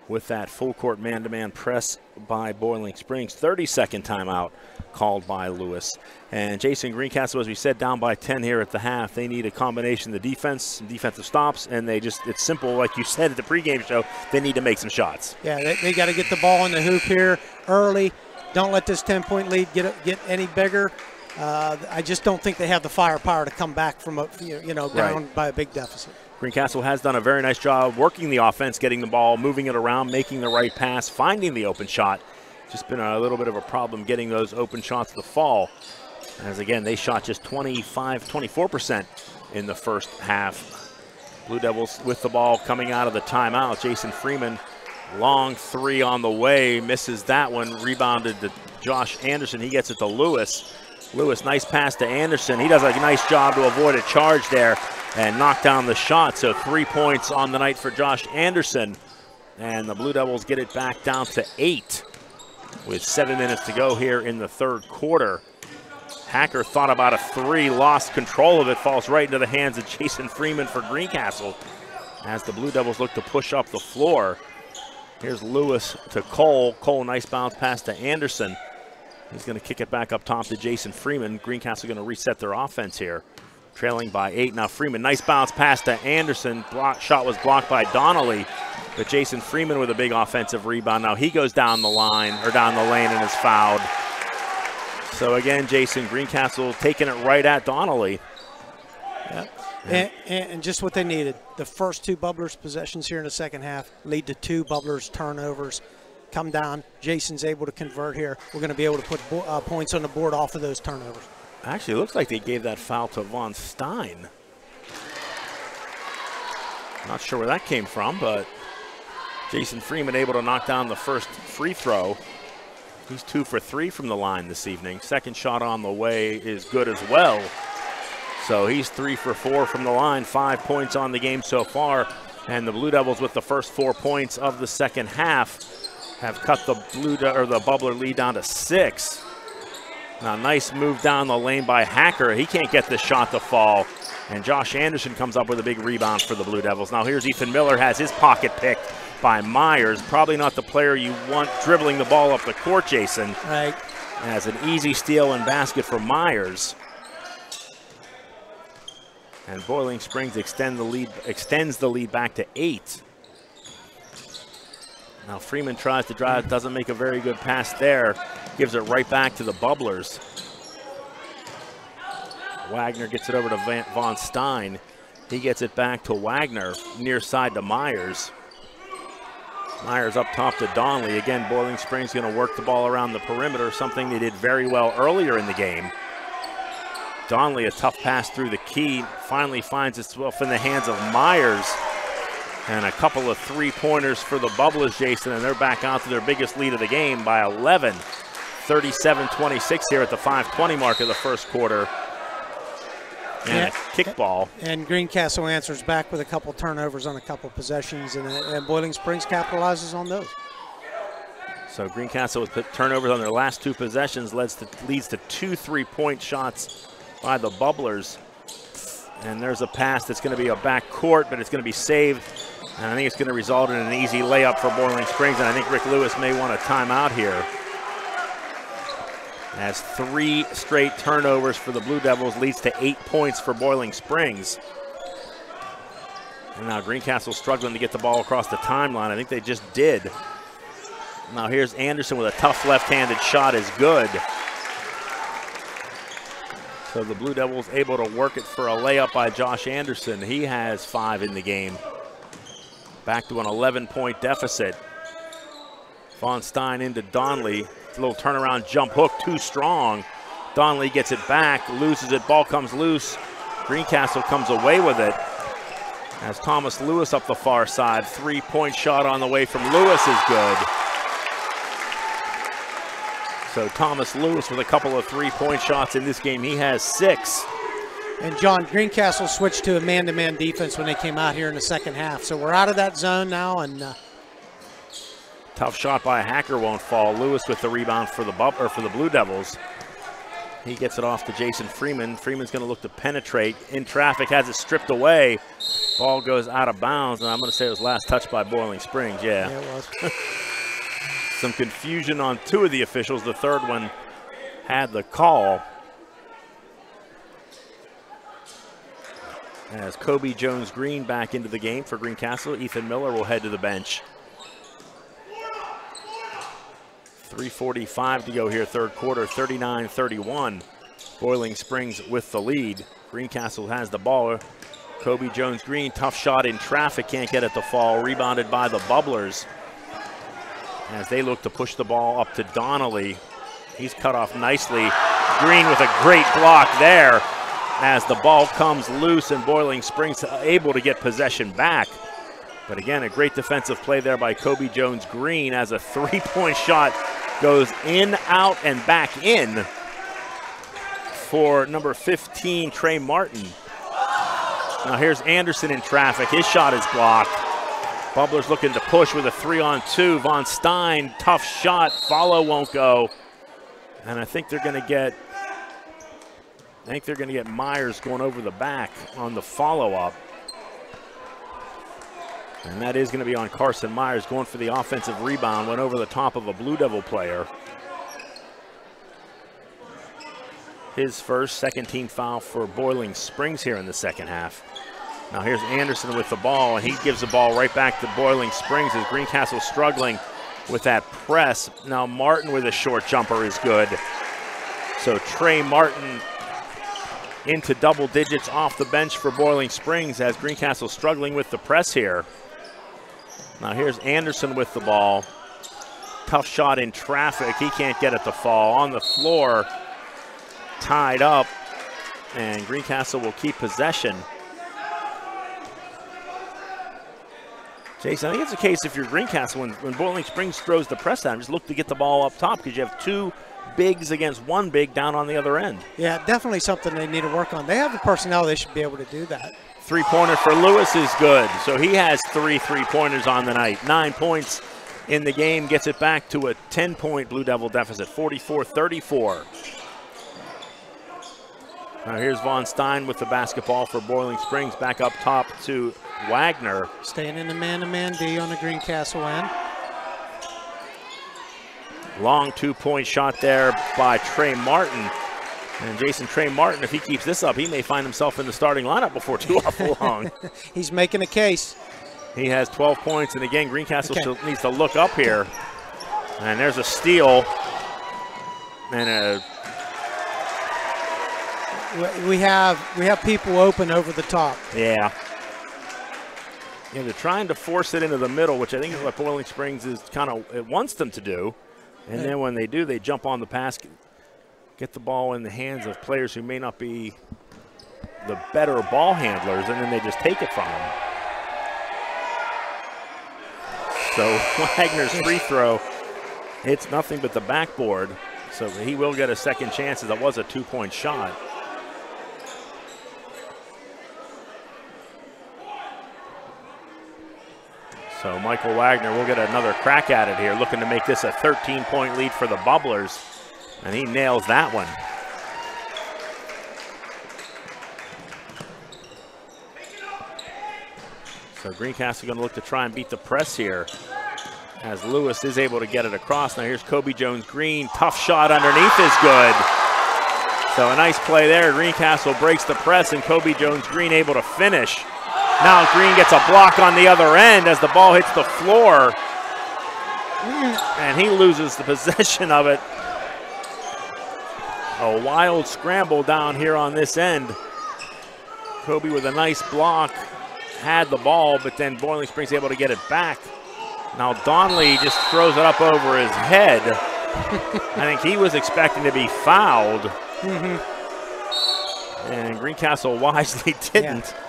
with that full court man-to-man press by Boiling Springs. 30-second timeout called by Lewis. And Jason, Greencastle, as we said, down by 10 here at the half. They need a combination of the defense, some defensive stops, and it's simple, like you said at the pregame show, they need to make some shots. Yeah, they got to get the ball in the hoop here early. Don't let this 10-point lead get any bigger. I just don't think they have the firepower to come back from down by a big deficit. Greencastle has done a very nice job working the offense, getting the ball, moving it around, making the right pass, finding the open shot. Just been a little bit of a problem getting those open shots to fall. As again, they shot just 24% in the first half. Blue Devils with the ball coming out of the timeout. Jason Freeman, long 3 on the way, misses that one. Rebounded to Josh Anderson. He gets it to Lewis. Lewis, nice pass to Anderson. He does a nice job to avoid a charge there. and knocked down the shot. So 3 points on the night for Josh Anderson. And the Blue Devils get it back down to 8 with 7 minutes to go here in the third quarter. Hacker thought about a 3, lost control of it, falls right into the hands of Jason Freeman for Greencastle as the Blue Devils look to push up the floor. Here's Lewis to Cole. Cole, nice bounce pass to Anderson. He's going to kick it back up top to Jason Freeman. Greencastle going to reset their offense here, trailing by 8. Now Freeman, nice bounce pass to Anderson. Shot was blocked by Donnelly, but Jason Freeman with a big offensive rebound. Now he goes down the line, or down the lane, and is fouled. So again, Jason, Greencastle taking it right at Donnelly. Yep. And just what they needed. The first 2 Bubblers possessions here in the second half lead to 2 Bubblers turnovers. Come down. Jason's able to convert here. We're going to be able to put points on the board off of those turnovers. Actually, it looks like they gave that foul to Von Stein. Not sure where that came from, but Jason Freeman able to knock down the first free throw. He's 2 for 3 from the line this evening. Second shot on the way is good as well. So he's 3 for 4 from the line, 5 points on the game so far. And the Blue Devils, with the first 4 points of the second half, have cut the Bubbler lead down to 6. Now, nice move down the lane by Hacker. He can't get the shot to fall. And Josh Anderson comes up with a big rebound for the Blue Devils. Now here's Ethan Miller, has his pocket picked by Myers. Probably not the player you want dribbling the ball up the court, Jason. Right. As an easy steal and basket for Myers. And Boiling Springs extends the lead back to 8. Now Freeman tries to drive, doesn't make a very good pass there. Gives it right back to the Bubblers. Wagner gets it over to Von Stein. He gets it back to Wagner, near side to Myers. Myers up top to Donnelly. Again, Boiling Springs going to work the ball around the perimeter, something they did very well earlier in the game. Donnelly, a tough pass through the key, finally finds itself in the hands of Myers. And a couple of 3-pointers for the Bubblers, Jason, and they're back out to their biggest lead of the game by 11. 37-26 here at the 5:20 mark of the first quarter. And a kickball. And Greencastle answers back with a couple turnovers on a couple possessions, and Boiling Springs capitalizes on those. So Greencastle with turnovers on their last 2 possessions leads to 2 3-point shots by the Bubblers. And there's a pass that's going to be a back court, but it's going to be saved. And I think it's going to result in an easy layup for Boiling Springs, and I think Rick Lewis may want a timeout here. As 3 straight turnovers for the Blue Devils leads to 8 points for Boiling Springs. And now Greencastle struggling to get the ball across the timeline. I think they just did. Now here's Anderson with a tough left-handed shot is good. So the Blue Devils able to work it for a layup by Josh Anderson. He has 5 in the game. Back to an 11-point deficit. Von Stein into Donnelly. A little turnaround jump hook, too strong. Donnelly gets it back, loses it, ball comes loose. Greencastle comes away with it. As Thomas Lewis up the far side, 3-point shot on the way from Lewis is good. So Thomas Lewis with a couple of 3-point shots in this game. He has 6. And John, Greencastle switched to a man-to-man defense when they came out here in the second half. So we're out of that zone now, and tough shot by a Hacker won't fall. Lewis with the rebound for the Blue Devils. He gets it off to Jason Freeman. Freeman's going to look to penetrate in traffic, has it stripped away. Ball goes out of bounds, and I'm going to say it was last touched by Boiling Springs. Yeah it was. Some confusion on 2 of the officials. The third one had the call. As Kobe Jones-Green back into the game for Greencastle, Ethan Miller will head to the bench. 3:45 to go here, third quarter, 39-31. Boiling Springs with the lead. Greencastle has the ball. Kobe Jones-Green, tough shot in traffic, can't get it to fall. Rebounded by the Bubblers as they look to push the ball up to Donnelly. He's cut off nicely. Green with a great block there as the ball comes loose and Boiling Springs able to get possession back. But again, a great defensive play there by Kobe Jones-Green as a 3-point shot goes in, out, and back in for number 15, Trey Martin. Now here's Anderson in traffic. His shot is blocked. Bubblers looking to push with a 3-on-2. Von Stein, tough shot. Follow won't go. And I think they're going to get Myers going over the back on the follow-up. And that is going to be on Carson Myers going for the offensive rebound. Went over the top of a Blue Devil player. His first, second team foul for Boiling Springs here in the second half. Now here's Anderson with the ball, and he gives the ball right back to Boiling Springs as Greencastle struggling with that press. Now Martin with a short jumper is good. So Trey Martin into double digits off the bench for Boiling Springs as Greencastle struggling with the press here. Now here's Anderson with the ball. Tough shot in traffic. He can't get it to fall. On the floor, tied up, and Greencastle will keep possession. Jason, I think it's the case if you're Greencastle, when Boiling Springs throws the press down, just look to get the ball up top because you have two bigs against one big down on the other end. Yeah, definitely something they need to work on. They have the personnel, they should be able to do that. Three-pointer for Lewis is good. So he has 3 3-pointers on the night. 9 points in the game, gets it back to a 10-point Blue Devil deficit, 44-34. Now here's Von Stein with the basketball for Boiling Springs. Back up top to Wagner. Staying in the man-to-man D on the Greencastle end. Long 2-point shot there by Trey Martin. And Jason, Trey Martin, if he keeps this up, he may find himself in the starting lineup before too awful long. He's making a case. He has 12 points, and again, Greencastle still needs to look up here. And there's a steal. And we have people open over the top. Yeah. Yeah, they're trying to force it into the middle, which I think is what Boiling Springs is it wants them to do. And then when they do, they jump on the pass, get the ball in the hands of players who may not be the better ball handlers, and then they just take it from them. So Wagner's free throw hits nothing but the backboard, so he will get a second chance as it was a 2-point shot. So Michael Wagner will get another crack at it here, looking to make this a 13-point lead for the Bubblers, and he nails that one. So Greencastle going to look to try and beat the press here as Lewis is able to get it across. Now here's Kobe Jones-Green. Tough shot underneath is good. So a nice play there. Greencastle breaks the press, and Kobe Jones-Green able to finish. Now Green gets a block on the other end as the ball hits the floor. And he loses the possession of it. A wild scramble down here on this end. Kobe with a nice block. Had the ball, but then Boiling Springs able to get it back. Now Donnelly just throws it up over his head. I think he was expecting to be fouled. And Greencastle wisely didn't. Yeah.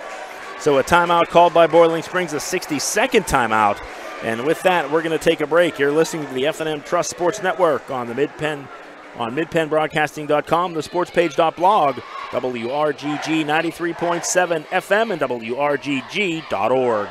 So a timeout called by Boiling Springs, a 60-second timeout. And with that, we're going to take a break. You're listening to the F&M Trust Sports Network on the Mid-Penn, on midpennbroadcasting.com, the sportspage.blog, WRGG 93.7 FM, and WRGG.org.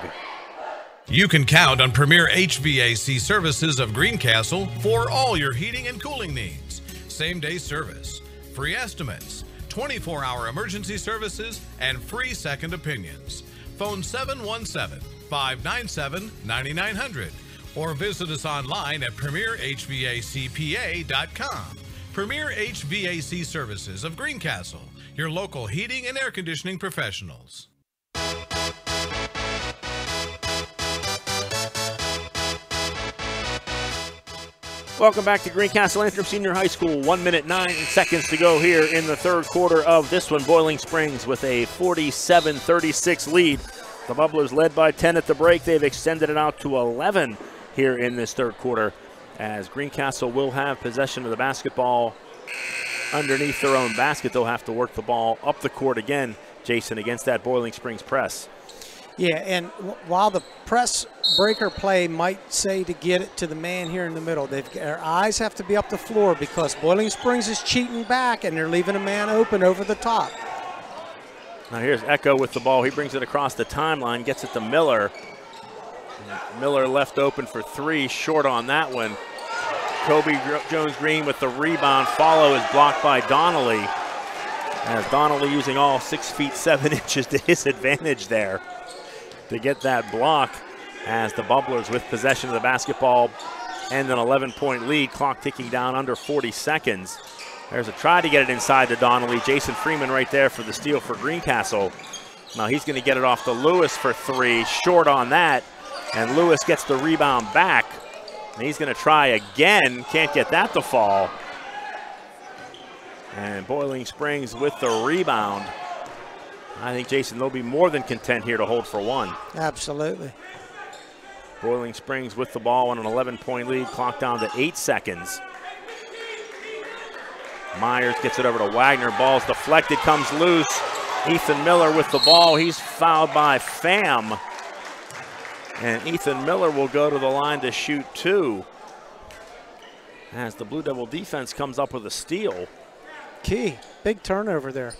You can count on Premier HVAC Services of Greencastle for all your heating and cooling needs. Same-day service, free estimates, 24-hour emergency services, and free second opinions. Phone 717-597-9900 or visit us online at premierhvacpa.com. Premier HVAC Services of Greencastle, your local heating and air conditioning professionals. Welcome back to Greencastle Antrim Senior High School. 1 minute 9 seconds to go here in the third quarter of this one. Boiling Springs with a 47-36 lead. The Bubblers led by 10 at the break. They've extended it out to 11 here in this third quarter as Greencastle will have possession of the basketball underneath their own basket. They'll have to work the ball up the court again, Jason, against that Boiling Springs press. Yeah, and while the press breaker play might say to get it to the man here in the middle, their eyes have to be up the floor because Boiling Springs is cheating back and they're leaving a man open over the top. Now here's Echo with the ball. He brings it across the timeline, gets it to Miller. Miller left open for three, short on that one. Kobe Jones-Green with the rebound. Follow is blocked by Donnelly. As Donnelly using all 6 feet 7 inches to his advantage there to get that block, as the Bubblers with possession of the basketball and an 11-point lead, clock ticking down under 40 seconds. There's a try to get it inside to Donnelly. Jason Freeman right there for the steal for Greencastle. Now he's going to get it off to Lewis for three, short on that, and Lewis gets the rebound back. And he's going to try again, can't get that to fall. And Boiling Springs with the rebound. I think, Jason, they'll be more than content here to hold for one. Absolutely. Boiling Springs with the ball on an 11-point lead, clock down to 8 seconds. Myers gets it over to Wagner, ball's deflected, comes loose. Ethan Miller with the ball, he's fouled by Pham. And Ethan Miller will go to the line to shoot two, as the Blue Devil defense comes up with a steal. Key, big turnover there.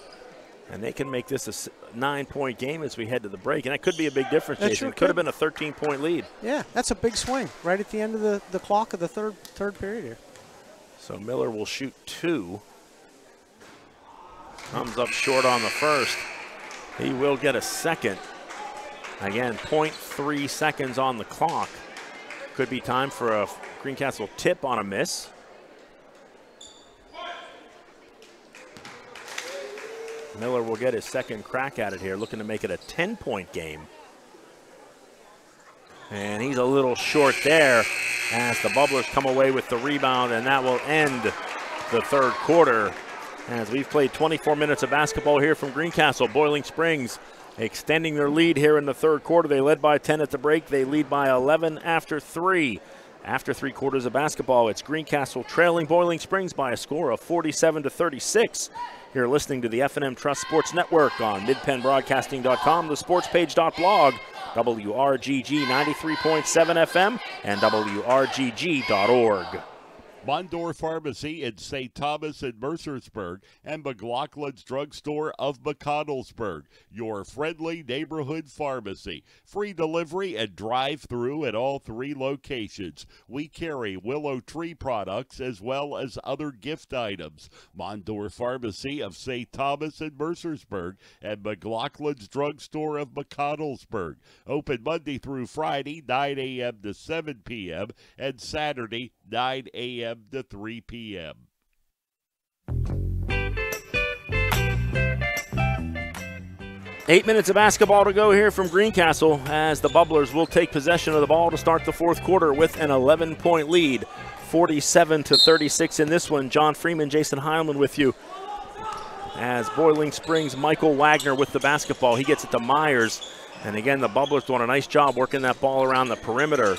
And they can make this a 9-point game as we head to the break. And that could be a big difference, Jason. Sure it could have been a 13-point lead. Yeah, that's a big swing right at the end of the clock of the third period here. So Miller will shoot two. Comes up short on the first. He will get a second. Again, 0.3 seconds on the clock. Could be time for a Greencastle tip on a miss. Miller will get his second crack at it here, looking to make it a 10-point game. And he's a little short there as the Bubblers come away with the rebound, and that will end the third quarter. As we've played 24 minutes of basketball here from Greencastle. Boiling Springs extending their lead here in the third quarter. They led by 10 at the break. They lead by 11 after 3. After 3 quarters of basketball, it's Greencastle trailing Boiling Springs by a score of 47-36. You're listening to the F&M Trust Sports Network on midpennbroadcasting.com, thesportspage.blog, WRGG 93.7 FM, and WRGG.org. Mondor Pharmacy in St. Thomas and Mercersburg, and McLaughlin's Drugstore of McConnellsburg, your friendly neighborhood pharmacy. Free delivery and drive-through at all 3 locations. We carry Willow Tree products as well as other gift items. Mondor Pharmacy of St. Thomas and Mercersburg, and McLaughlin's Drugstore of McConnellsburg. Open Monday through Friday, 9 a.m. to 7 p.m., and Saturday, 9 a.m. to 3 p.m. Eight minutes of basketball to go here from Greencastle, as the Bubblers will take possession of the ball to start the fourth quarter with an 11-point lead, 47-36 in this one. John Freeman, Jason Heilman with you. As Boiling Springs, Michael Wagner with the basketball. He gets it to Myers. And again, the Bubblers doing a nice job working that ball around the perimeter.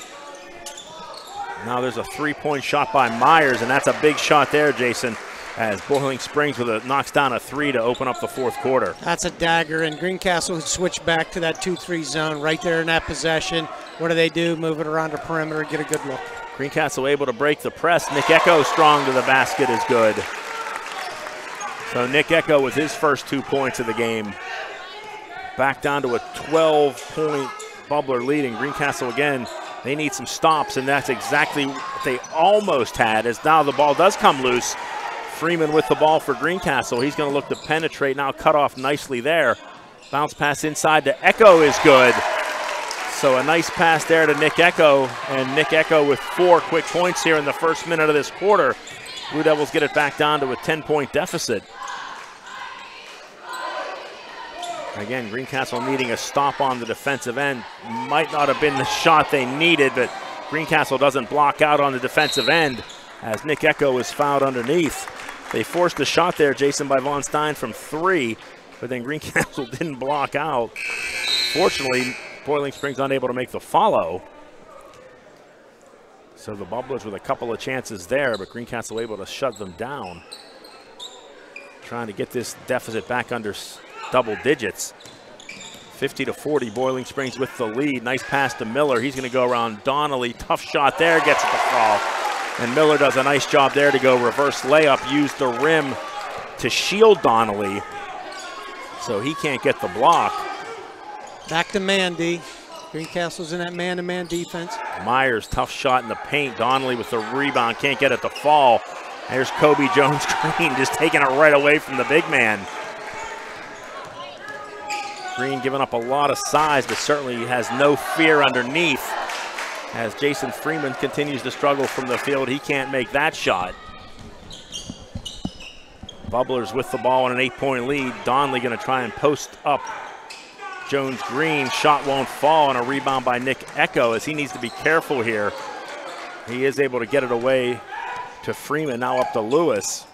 Now there's a 3-point shot by Myers, and that's a big shot there, Jason, as Boiling Springs knocks down a 3 to open up the fourth quarter. That's a dagger, and Greencastle switched back to that 2-3 zone right there in that possession. What do? Move it around the perimeter, get a good look. Greencastle able to break the press. Nick Echo strong to the basket is good. So Nick Echo with his first 2 points of the game. Back down to a 12-point Bubbler lead, and Greencastle again, they need some stops, and that's exactly what they almost had, as now the ball does come loose. Freeman with the ball for Greencastle. He's going to look to penetrate, now cut off nicely there. Bounce pass inside to Echo is good. So a nice pass there to Nick Echo, and Nick Echo with 4 quick points here in the first minute of this quarter. Blue Devils get it back down to a 10-point deficit. Again, Greencastle needing a stop on the defensive end. Might not have been the shot they needed, but Greencastle doesn't block out on the defensive end as Nick Echo is fouled underneath. They forced a shot there, Jason, by Von Stein from 3, but then Greencastle didn't block out. Fortunately, Boiling Springs unable to make the follow. So the Bubblers with a couple of chances there, but Greencastle able to shut them down. Trying to get this deficit back under double digits. 50-40, Boiling Springs with the lead. Nice pass to Miller. He's going to go around Donnelly. Tough shot there, gets it to fall. And Miller does a nice job there to go reverse layup, use the rim to shield Donnelly. so he can't get the block. Back to man, D. Greencastle's in that man-to-man defense. Myers, tough shot in the paint. Donnelly with the rebound, can't get it to fall. There's Kobe Jones-Green just taking it right away from the big man. Green giving up a lot of size, but certainly has no fear underneath. As Jason Freeman continues to struggle from the field, he can't make that shot. Bubblers with the ball in an 8-point lead. Donnelly going to try and post up Jones-Green. Shot won't fall, and a rebound by Nick Echo as he needs to be careful here. He is able to get it away to Freeman, now up to Lewis.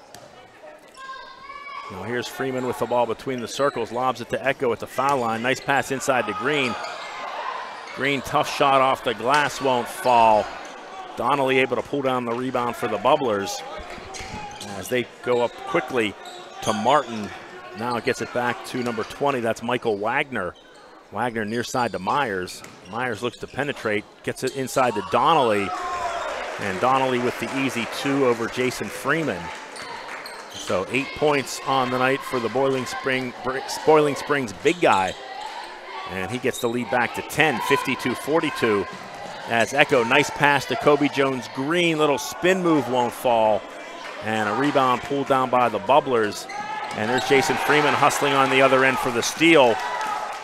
Now here's Freeman with the ball between the circles, lobs it to Echo at the foul line. Nice pass inside to Green. Green, tough shot off the glass, won't fall. Donnelly able to pull down the rebound for the Bubblers as they go up quickly to Martin. Now gets it back to number 20, that's Michael Wagner. Wagner near side to Myers. Myers looks to penetrate, gets it inside to Donnelly. And Donnelly with the easy 2 over Jason Freeman. So 8 points on the night for the Boiling Springs big guy. And he gets the lead back to 10, 52-42. As Echo, nice pass to Kobe Jones-Green. Little spin move won't fall. And a rebound pulled down by the Bubblers. And there's Jason Freeman hustling on the other end for the steal.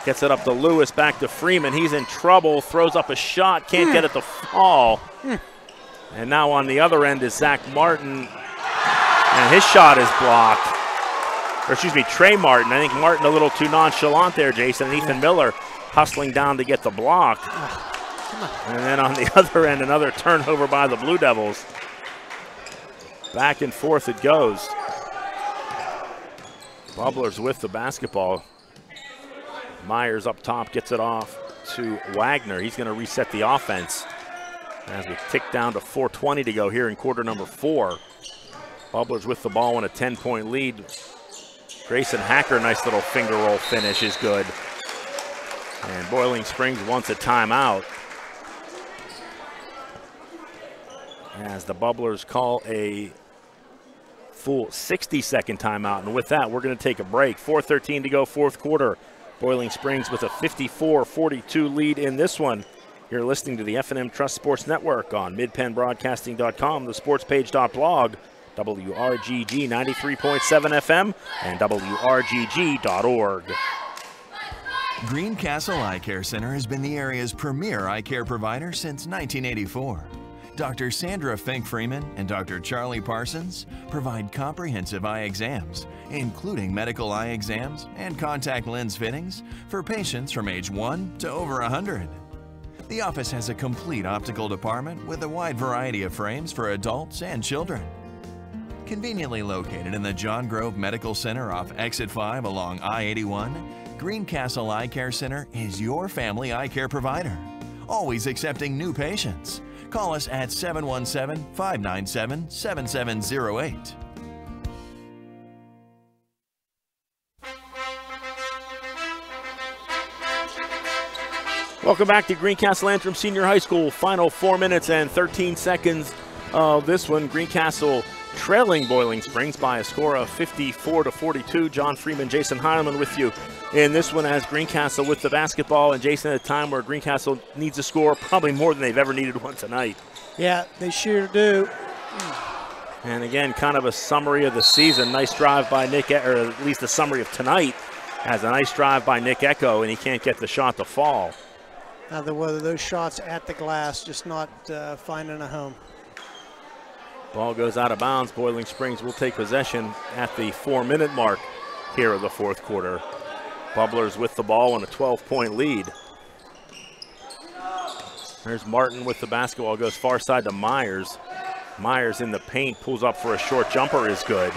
Gets it up to Lewis, back to Freeman. He's in trouble, throws up a shot, can't get it to fall. And now on the other end is Zach Martin. And his shot is blocked. Or excuse me, Trey Martin. I think Martin a little too nonchalant there, Jason. And Ethan Miller hustling down to get the block. And then on the other end, another turnover by the Blue Devils. Back and forth it goes. Bubblers with the basketball. Myers up top gets it off to Wagner. He's going to reset the offense as we tick down to 4:20 to go here in quarter number 4. Bubblers with the ball in a 10-point lead. Grayson Hacker, nice little finger roll finish is good. And Boiling Springs wants a timeout as the Bubblers call a full 60-second timeout. And with that, we're going to take a break. 4:13 to go, fourth quarter. Boiling Springs with a 54-42 lead in this one. You're listening to the F&M Trust Sports Network on midpennbroadcasting.com, the sportspage.blog, WRGG 93.7 FM, and WRGG.org. Greencastle Eye Care Center has been the area's premier eye care provider since 1984. Dr. Sandra Fink-Freeman and Dr. Charlie Parsons provide comprehensive eye exams, including medical eye exams and contact lens fittings for patients from age 1 to over 100. The office has a complete optical department with a wide variety of frames for adults and children. Conveniently located in the John Grove Medical Center off Exit 5 along I-81, Greencastle Eye Care Center is your family eye care provider, always accepting new patients. Call us at 717-597-7708. Welcome back to Greencastle Antrim Senior High School. Final 4 minutes and 13 seconds of this one. Greencastle trailing Boiling Springs by a score of 54-42. John Freeman, Jason Heineman with you in this one as Greencastle with the basketball. And Jason, at a time where Greencastle needs a score probably more than they've ever needed one tonight. Yeah, they sure do. And again, kind of a summary of the season. Nice drive by Nick, or at least a summary of tonight, has a nice drive by Nick Echo, and he can't get the shot to fall. Now, whether those shots at the glass, just not finding a home. Ball goes out of bounds. Boiling Springs will take possession at the 4-minute mark here of the fourth quarter. Bubblers with the ball in a 12-point lead. There's Martin with the basketball, goes far side to Myers. Myers in the paint, pulls up for a short jumper, is good.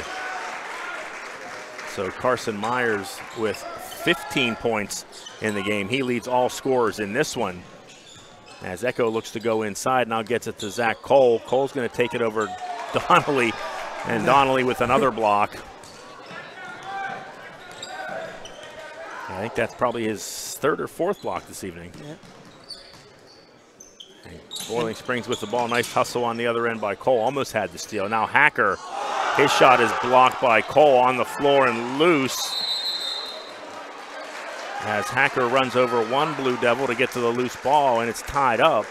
So Carson Myers with 15 points in the game. He leads all scorers in this one. As Echo looks to go inside, now gets it to Zach Cole. Cole's going to take it over Donnelly, and Donnelly with another block. I think that's probably his third or fourth block this evening. Yeah. Boiling Springs with the ball. Nice hustle on the other end by Cole. Almost had the steal. Now Hacker, his shot is blocked by Cole on the floor and loose. as Hacker runs over one Blue Devil to get to the loose ball, and it's tied up.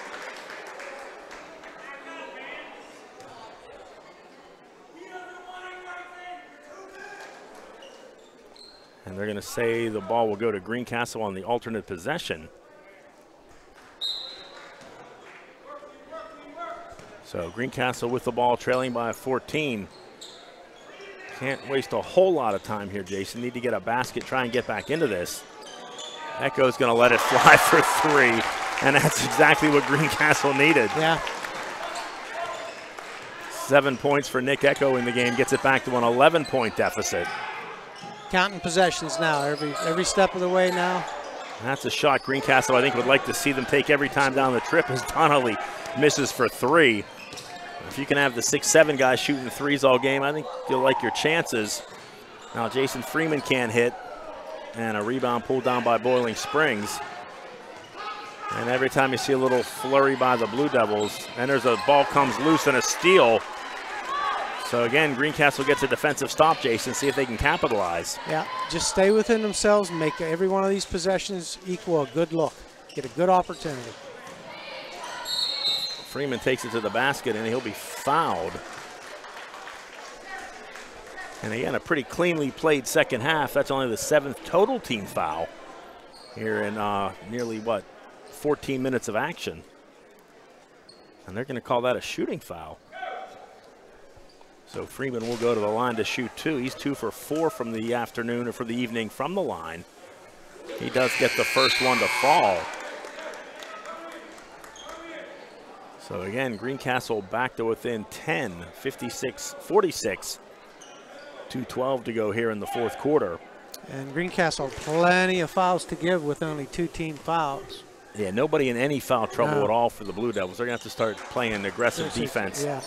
And they're going to say the ball will go to Greencastle on the alternate possession. So Greencastle with the ball, trailing by 14. Can't waste a whole lot of time here, Jason. Need to get a basket, try and get back into this. Echo's going to let it fly for 3, and that's exactly what Greencastle needed. Yeah. 7 points for Nick Echo in the game, gets it back to an 11-point deficit. Counting possessions now, every step of the way now. That's a shot Greencastle, I think, would like to see them take every time down the trip as Donnelly misses for 3. If you can have the 6'7" guys shooting threes all game, I think you'll like your chances. Now Jason Freeman can't hit, and a rebound pulled down by Boiling Springs. And every time you see a little flurry by the Blue Devils, and there's a ball comes loose and a steal. So again, Greencastle gets a defensive stop, Jason, see if they can capitalize. Yeah, just stay within themselves and make every one of these possessions equal a good look. Get a good opportunity. Freeman takes it to the basket, and he'll be fouled. And again, a pretty cleanly played second half. That's only the 7th total team foul here in nearly, 14 minutes of action. And they're going to call that a shooting foul. So Freeman will go to the line to shoot 2. He's 2 for 4 from the afternoon or for the evening from the line. He does get the first one to fall. So again, Greencastle back to within 10, 46, 2:12 to go here in the fourth quarter. And Greencastle, plenty of fouls to give with only 2 team fouls. Yeah, nobody in any foul trouble at all for the Blue Devils. They're going to have to start playing aggressive defense. Yeah.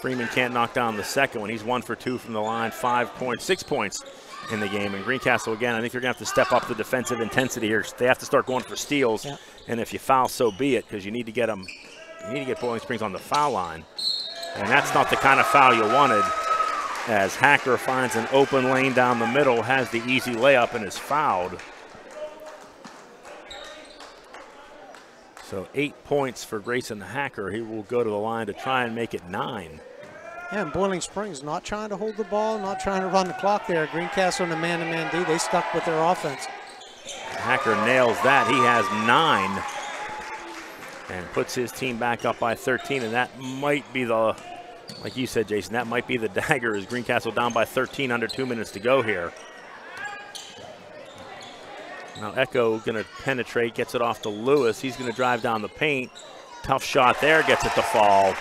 Freeman can't knock down the second one. He's 1 for 2 from the line, 6 points in the game. And Greencastle, again, I think they're going to have to step up the defensive intensity here. They have to start going for steals. Yeah. And if you foul, so be it, because you need to get them. You need to get Boiling Springs on the foul line. And that's not the kind of foul you wanted, as Hacker finds an open lane down the middle, has the easy layup, and is fouled. So 8 points for Grayson Hacker. He will go to the line to try and make it 9. Yeah, and Boiling Springs not trying to hold the ball, not trying to run the clock there. Greencastle in the man-to-man D, they stuck with their offense. Hacker nails that. He has 9 and puts his team back up by 13, and that might be the, like you said, Jason, that might be the dagger as Greencastle down by 13, under 2 minutes to go here. Now Echo going to penetrate, gets it off to Lewis. He's going to drive down the paint. Tough shot there, gets it to fall.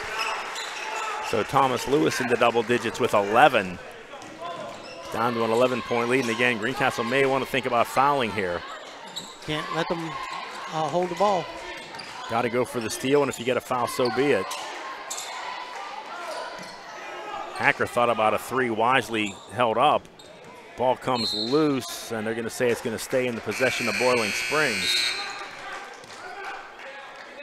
So Thomas Lewis into double digits with 11. Down to an 11-point lead, and again, Greencastle may want to think about fouling here. Can't let them hold the ball. Got to go for the steal, and if you get a foul, so be it. Hacker thought about a 3, wisely held up. Ball comes loose, and they're going to say it's going to stay in the possession of Boiling Springs.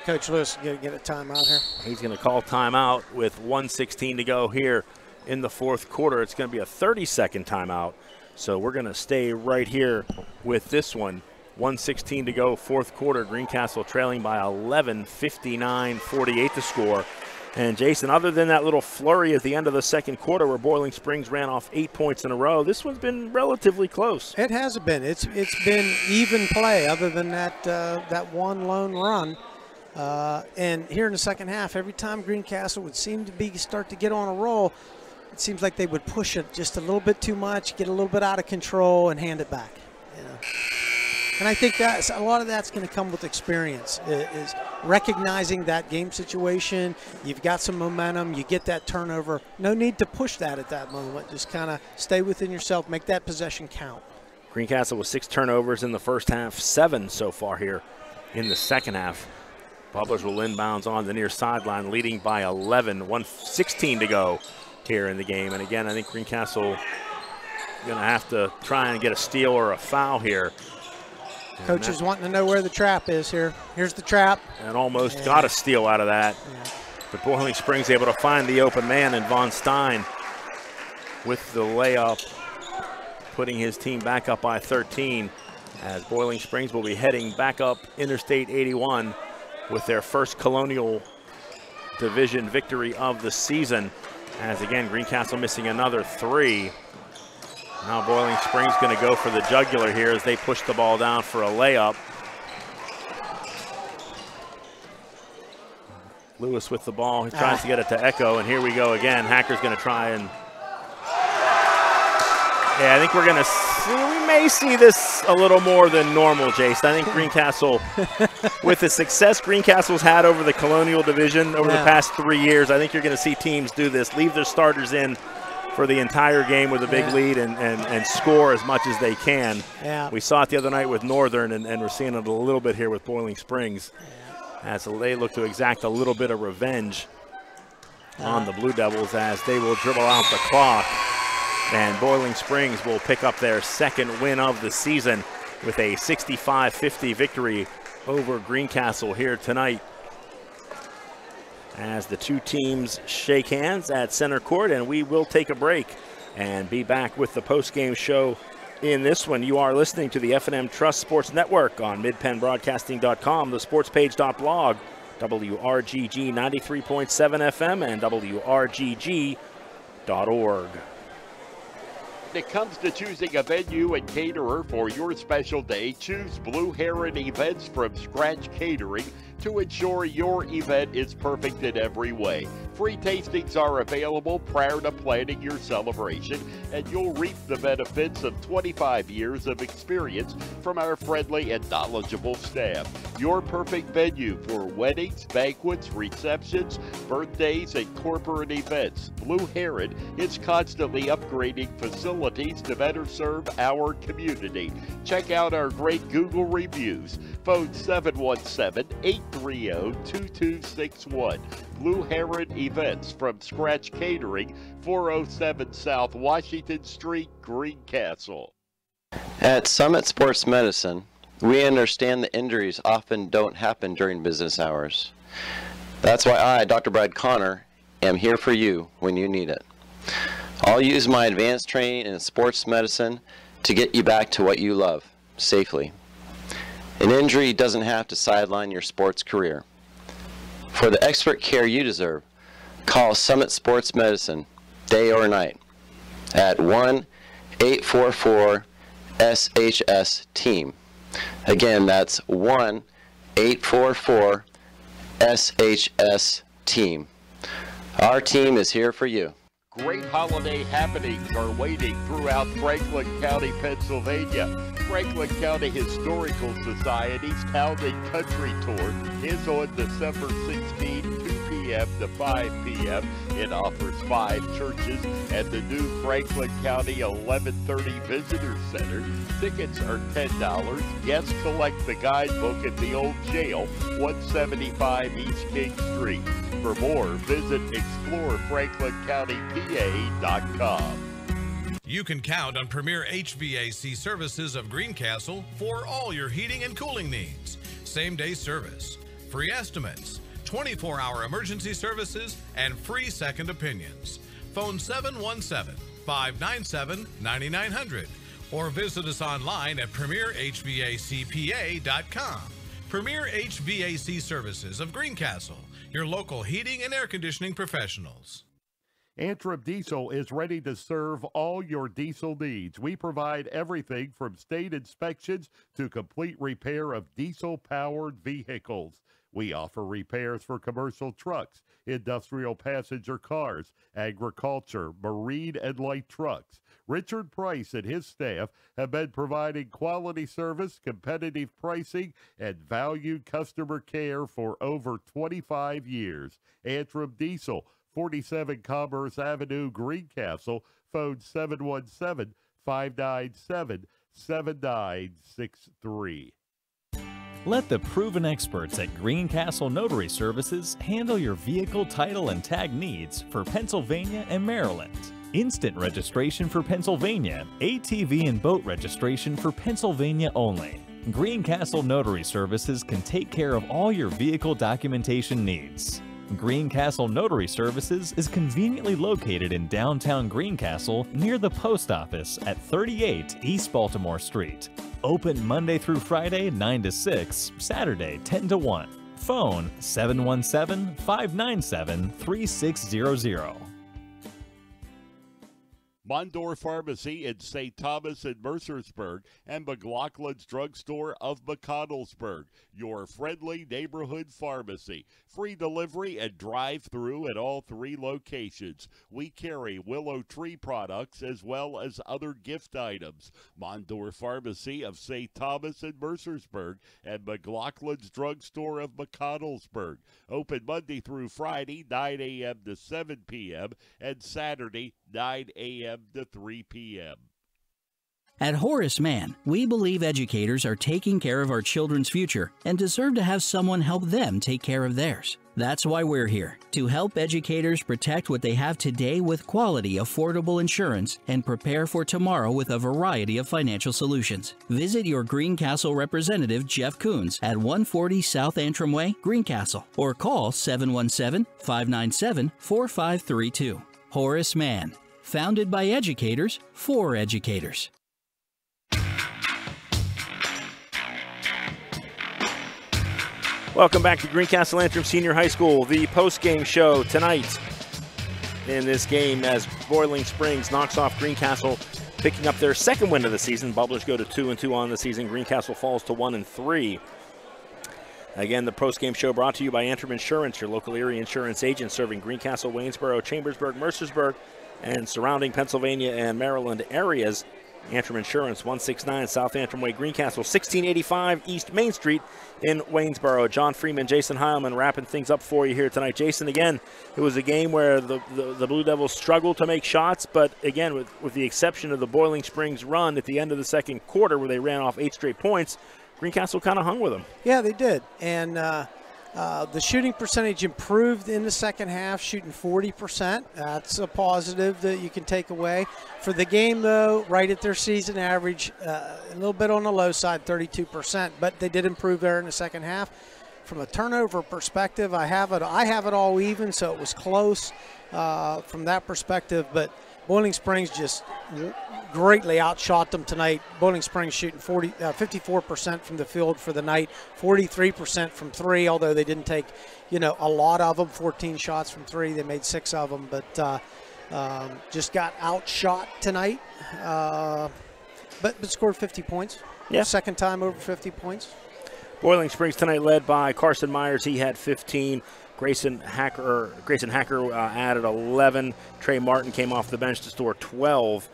Coach Lewis is going to get a timeout here. He's going to call timeout with 1:16 to go here in the fourth quarter. It's going to be a 30-second timeout, so we're going to stay right here with this one. 1:16 to go, fourth quarter. Greencastle trailing by 11, 59-48 to score. And Jason, other than that little flurry at the end of the second quarter where Boiling Springs ran off 8 points in a row, this one's been relatively close. It hasn't been. It's been even play other than that that one lone run. And here in the second half, every time Greencastle would seem to start to get on a roll, it seems like they would push it just a little bit too much, get a little bit out of control, and hand it back. You know? And I think that a lot of that's going to come with experience, is recognizing that game situation. You've got some momentum. You get that turnover. No need to push that at that moment. Just kind of stay within yourself. Make that possession count. Greencastle with 6 turnovers in the first half, 7 so far here in the second half. Bubblers will inbounds on the near sideline, leading by 11, 1:16 to go here in the game. And again, I think Greencastle going to have to try and get a steal or a foul here. Coach is wanting to know where the trap is here. Here's the trap. And almost got a steal out of that. Yeah. But Boiling Springs able to find the open man, and Von Stein with the layup, putting his team back up by 13. as Boiling Springs will be heading back up Interstate 81 with their first Colonial Division victory of the season. As again, Greencastle missing another 3. Now Boiling Springs going to go for the jugular here as they push the ball down for a layup. Lewis with the ball. He tries to get it to Echo, and here we go again. Hacker's going to try and... Yeah, I think we're going to see, we may see this a little more than normal, Jason. I think Greencastle, with the success Greencastle's had over the Colonial Division over the past 3 years, I think you're going to see teams do this, leave their starters in for the entire game with a big lead and score as much as they can. Yeah. We saw it the other night with Northern, and we're seeing it a little bit here with Boiling Springs. As they look to exact a little bit of revenge on the Blue Devils as they will dribble out the clock. And Boiling Springs will pick up their second win of the season with a 65-50 victory over Greencastle here tonight. As the two teams shake hands at center court, and we will take a break and be back with the post-game show in this one. You are listening to the F&M Trust Sports Network on midpennbroadcasting.com, the sportspage.blog, WRGG 93.7 FM, and WRGG.org. When it comes to choosing a venue and caterer for your special day, choose Blue Heron Events from Scratch Catering to ensure your event is perfect in every way. Free tastings are available prior to planning your celebration, and you'll reap the benefits of 25 years of experience from our friendly and knowledgeable staff. Your perfect venue for weddings, banquets, receptions, birthdays, and corporate events. Blue Heron is constantly upgrading facilities to better serve our community. Check out our great Google reviews. Phone 717-830-2261. Blue Heron Events from Scratch Catering, 407 South Washington Street, Greencastle. At Summit Sports Medicine, we understand that injuries often don't happen during business hours. That's why I, Dr. Brad Connor, am here for you when you need it. I'll use my advanced training in sports medicine to get you back to what you love, safely. An injury doesn't have to sideline your sports career. For the expert care you deserve, call Summit Sports Medicine, day or night, at 1-844-SHS-TEAM. Again, that's 1-844-SHS-TEAM. Our team is here for you. Great holiday happenings are waiting throughout Franklin County, Pennsylvania. Franklin County Historical Society's Town and Country Tour is on December 16, 2 p.m. to 5 p.m. It offers 5 churches and the new Franklin County 1130 Visitor Center. Tickets are $10. Guests collect the guidebook at the old jail, 175 East King Street. For more, visit explorefranklincountypa.com. You can count on Premier HVAC Services of Greencastle for all your heating and cooling needs. Same-day service, free estimates, 24-hour emergency services, and free second opinions. Phone 717-597-9900 or visit us online at premierhvacpa.com. Premier HVAC Services of Greencastle, your local heating and air conditioning professionals. Antrim Diesel is ready to serve all your diesel needs. We provide everything from state inspections to complete repair of diesel-powered vehicles. We offer repairs for commercial trucks, industrial passenger cars, agriculture, marine, and light trucks. Richard Price and his staff have been providing quality service, competitive pricing, and valued customer care for over 25 years. Antrim Diesel, 47 Commerce Avenue, Greencastle. Phone 717-597-7963. Let the proven experts at Greencastle Notary Services handle your vehicle title and tag needs for Pennsylvania and Maryland. Instant registration for Pennsylvania, ATV and boat registration for Pennsylvania only. Greencastle Notary Services can take care of all your vehicle documentation needs. Greencastle Notary Services is conveniently located in downtown Greencastle near the post office at 38 East Baltimore Street. Open Monday through Friday, 9 to 6, Saturday, 10 to 1. Phone 717-597-3600. Mondor Pharmacy in St. Thomas and Mercersburg, and McLaughlin's Drugstore of McConnellsburg, your friendly neighborhood pharmacy. Free delivery and drive-through at all 3 locations. We carry Willow Tree products as well as other gift items. Mondor Pharmacy of St. Thomas and Mercersburg, and McLaughlin's Drugstore of McConnellsburg. Open Monday through Friday, 9 a.m. to 7 p.m., and Saturday, 9 a.m. to 3 p.m. At Horace Mann, we believe educators are taking care of our children's future and deserve to have someone help them take care of theirs. That's why we're here, to help educators protect what they have today with quality, affordable insurance and prepare for tomorrow with a variety of financial solutions. Visit your Greencastle representative, Jeff Coons, at 140 South Antrim Way, Greencastle, or call 717-597-4532. Horace Mann, founded by educators for educators. Welcome back to Greencastle Antrim Senior High School, the post-game show tonight in this game as Boiling Springs knocks off Greencastle, picking up their second win of the season. Bubblers go to 2-2 on the season. Greencastle falls to 1-3. Again, the post-game show brought to you by Antrim Insurance, your local area insurance agent serving Greencastle, Waynesboro, Chambersburg, Mercersburg, and surrounding Pennsylvania and Maryland areas. Antrim Insurance, 169 South Antrim Way, Greencastle, 1685 East Main Street in Waynesboro. John Freeman, Jason Heilman wrapping things up for you here tonight. Jason, again, it was a game where the Blue Devils struggled to make shots, but again, with the exception of the Boiling Springs run at the end of the second quarter where they ran off 8 straight points, Greencastle kind of hung with them. Yeah, they did. And the shooting percentage improved in the second half, shooting 40%. That's a positive that you can take away. For the game, though, right at their season average, a little bit on the low side, 32%. But they did improve there in the second half. From a turnover perspective, I have it all even, so it was close from that perspective. But Boiling Springs just greatly outshot them tonight. Boiling Springs shooting 54% from the field for the night, 43% from 3, although they didn't take, a lot of them, 14 shots from 3. They made 6 of them, but just got outshot tonight, but scored 50 points. Yeah. Second time over 50 points. Boiling Springs tonight led by Carson Myers. He had 15. Grayson Hacker added 11. Trey Martin came off the bench to score 12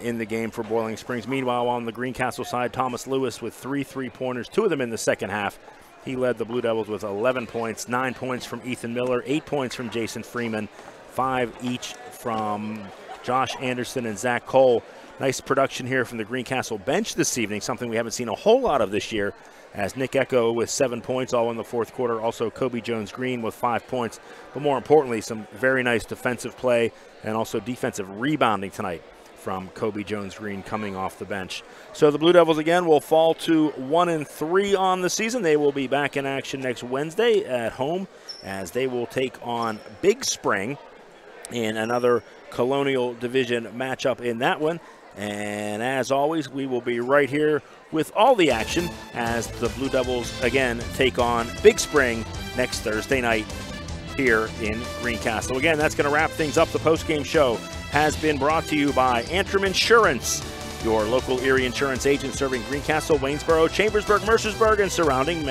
in the game for Boiling Springs. Meanwhile, on the Greencastle side, Thomas Lewis with 3 3-pointers, 2 of them in the second half. He led the Blue Devils with 11 points, 9 points from Ethan Miller, 8 points from Jason Freeman, 5 each from Josh Anderson and Zach Cole. Nice production here from the Greencastle bench this evening, something we haven't seen a whole lot of this year, as Nick Echo with 7 points, all in the fourth quarter. Also Kobe Jones-Green with 5 points. But more importantly, some very nice defensive play and also defensive rebounding tonight from Kobe Jones-Green coming off the bench. So the Blue Devils again will fall to 1-3 on the season. They will be back in action next Wednesday at home as they will take on Big Spring in another Colonial Division matchup in that one. And as always, we will be right here with all the action as the Blue Devils again take on Big Spring next Thursday night here in Greencastle. Again, that's going to wrap things up. The post-game show has been brought to you by Antrim Insurance, your local Erie insurance agent serving Greencastle, Waynesboro, Chambersburg, Mercersburg, and surrounding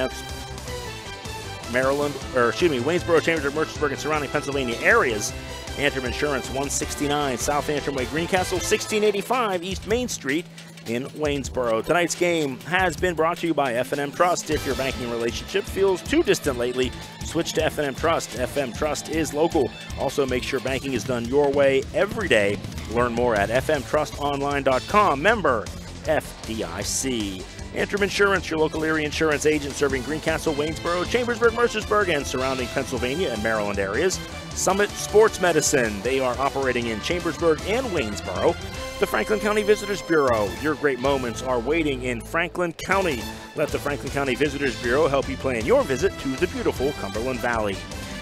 Waynesboro, Chambersburg, Mercersburg, and surrounding Pennsylvania areas. Antrim Insurance, 169 South Antrim Way, Greencastle, 1685 East Main Street in Waynesboro. Tonight's game has been brought to you by F&M Trust. If your banking relationship feels too distant lately, switch to F&M Trust. FM Trust is local. Also, make sure banking is done your way every day. Learn more at fmtrustonline.com. Member FDIC. Antrim Insurance, your local Erie insurance agent serving Greencastle, Waynesboro, Chambersburg, Mercersburg, and surrounding Pennsylvania and Maryland areas. Summit Sports Medicine, they are operating in Chambersburg and Waynesboro. The Franklin County Visitors Bureau, your great moments are waiting in Franklin County. Let the Franklin County Visitors Bureau help you plan your visit to the beautiful Cumberland Valley.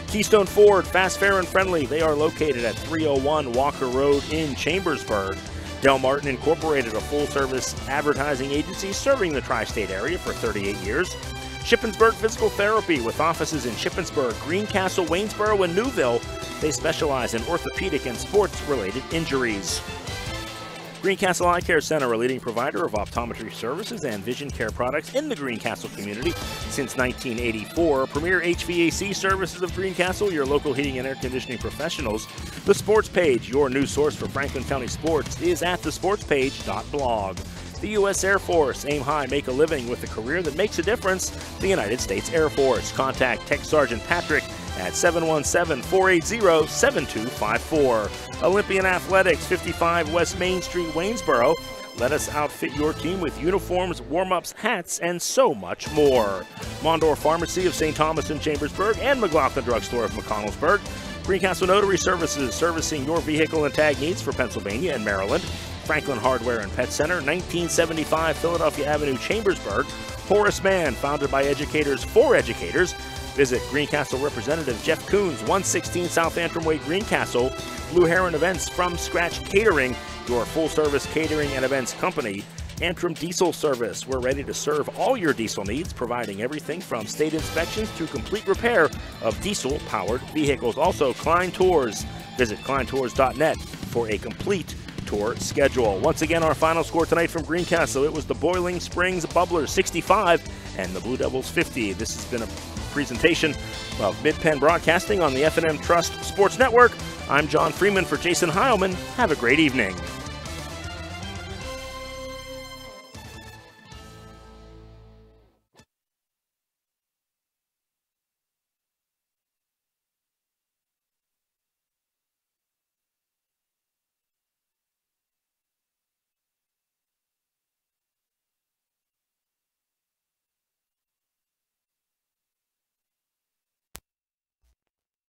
Keystone Ford, fast, fair, and friendly. They are located at 301 Walker Road in Chambersburg. Del Martin Incorporated, a full-service advertising agency serving the tri-state area for 38 years. Shippensburg Physical Therapy, with offices in Shippensburg, Greencastle, Waynesboro, and Newville. They specialize in orthopedic and sports-related injuries. Greencastle Eye Care Center, a leading provider of optometry services and vision care products in the Greencastle community since 1984. Premier HVAC Services of Greencastle, your local heating and air conditioning professionals. The Sports Page, your new source for Franklin County sports, is at thesportspage.blog. The U.S. Air Force, aim high, make a living with a career that makes a difference. The United States Air Force. Contact Tech Sergeant Patrick at 717-480-7254. Olympian Athletics, 55 West Main Street, Waynesboro. Let us outfit your team with uniforms, warm-ups, hats, and so much more. Mondor Pharmacy of St. Thomas in Chambersburg and McLaughlin Drugstore of McConnellsburg. Greencastle Notary Services, servicing your vehicle and tag needs for Pennsylvania and Maryland. Franklin Hardware and Pet Center, 1975 Philadelphia Avenue, Chambersburg. Horace Mann, founded by educators for educators. Visit Greencastle Representative Jeff Coons, 116 South Antrim Way, Greencastle. Blue Heron Events, from scratch catering, your full-service catering and events company. Antrim Diesel Service, we're ready to serve all your diesel needs, providing everything from state inspections to complete repair of diesel-powered vehicles. Also, Klein Tours. Visit kleintours.net for a complete tour schedule. Once again, our final score tonight from Greencastle, it was the Boiling Springs Bubblers 65 and the Blue Devils 50. This has been a presentation of Mid-Penn Broadcasting on the F&M Trust Sports Network. I'm John Freeman for Jason Heilman. Have a great evening.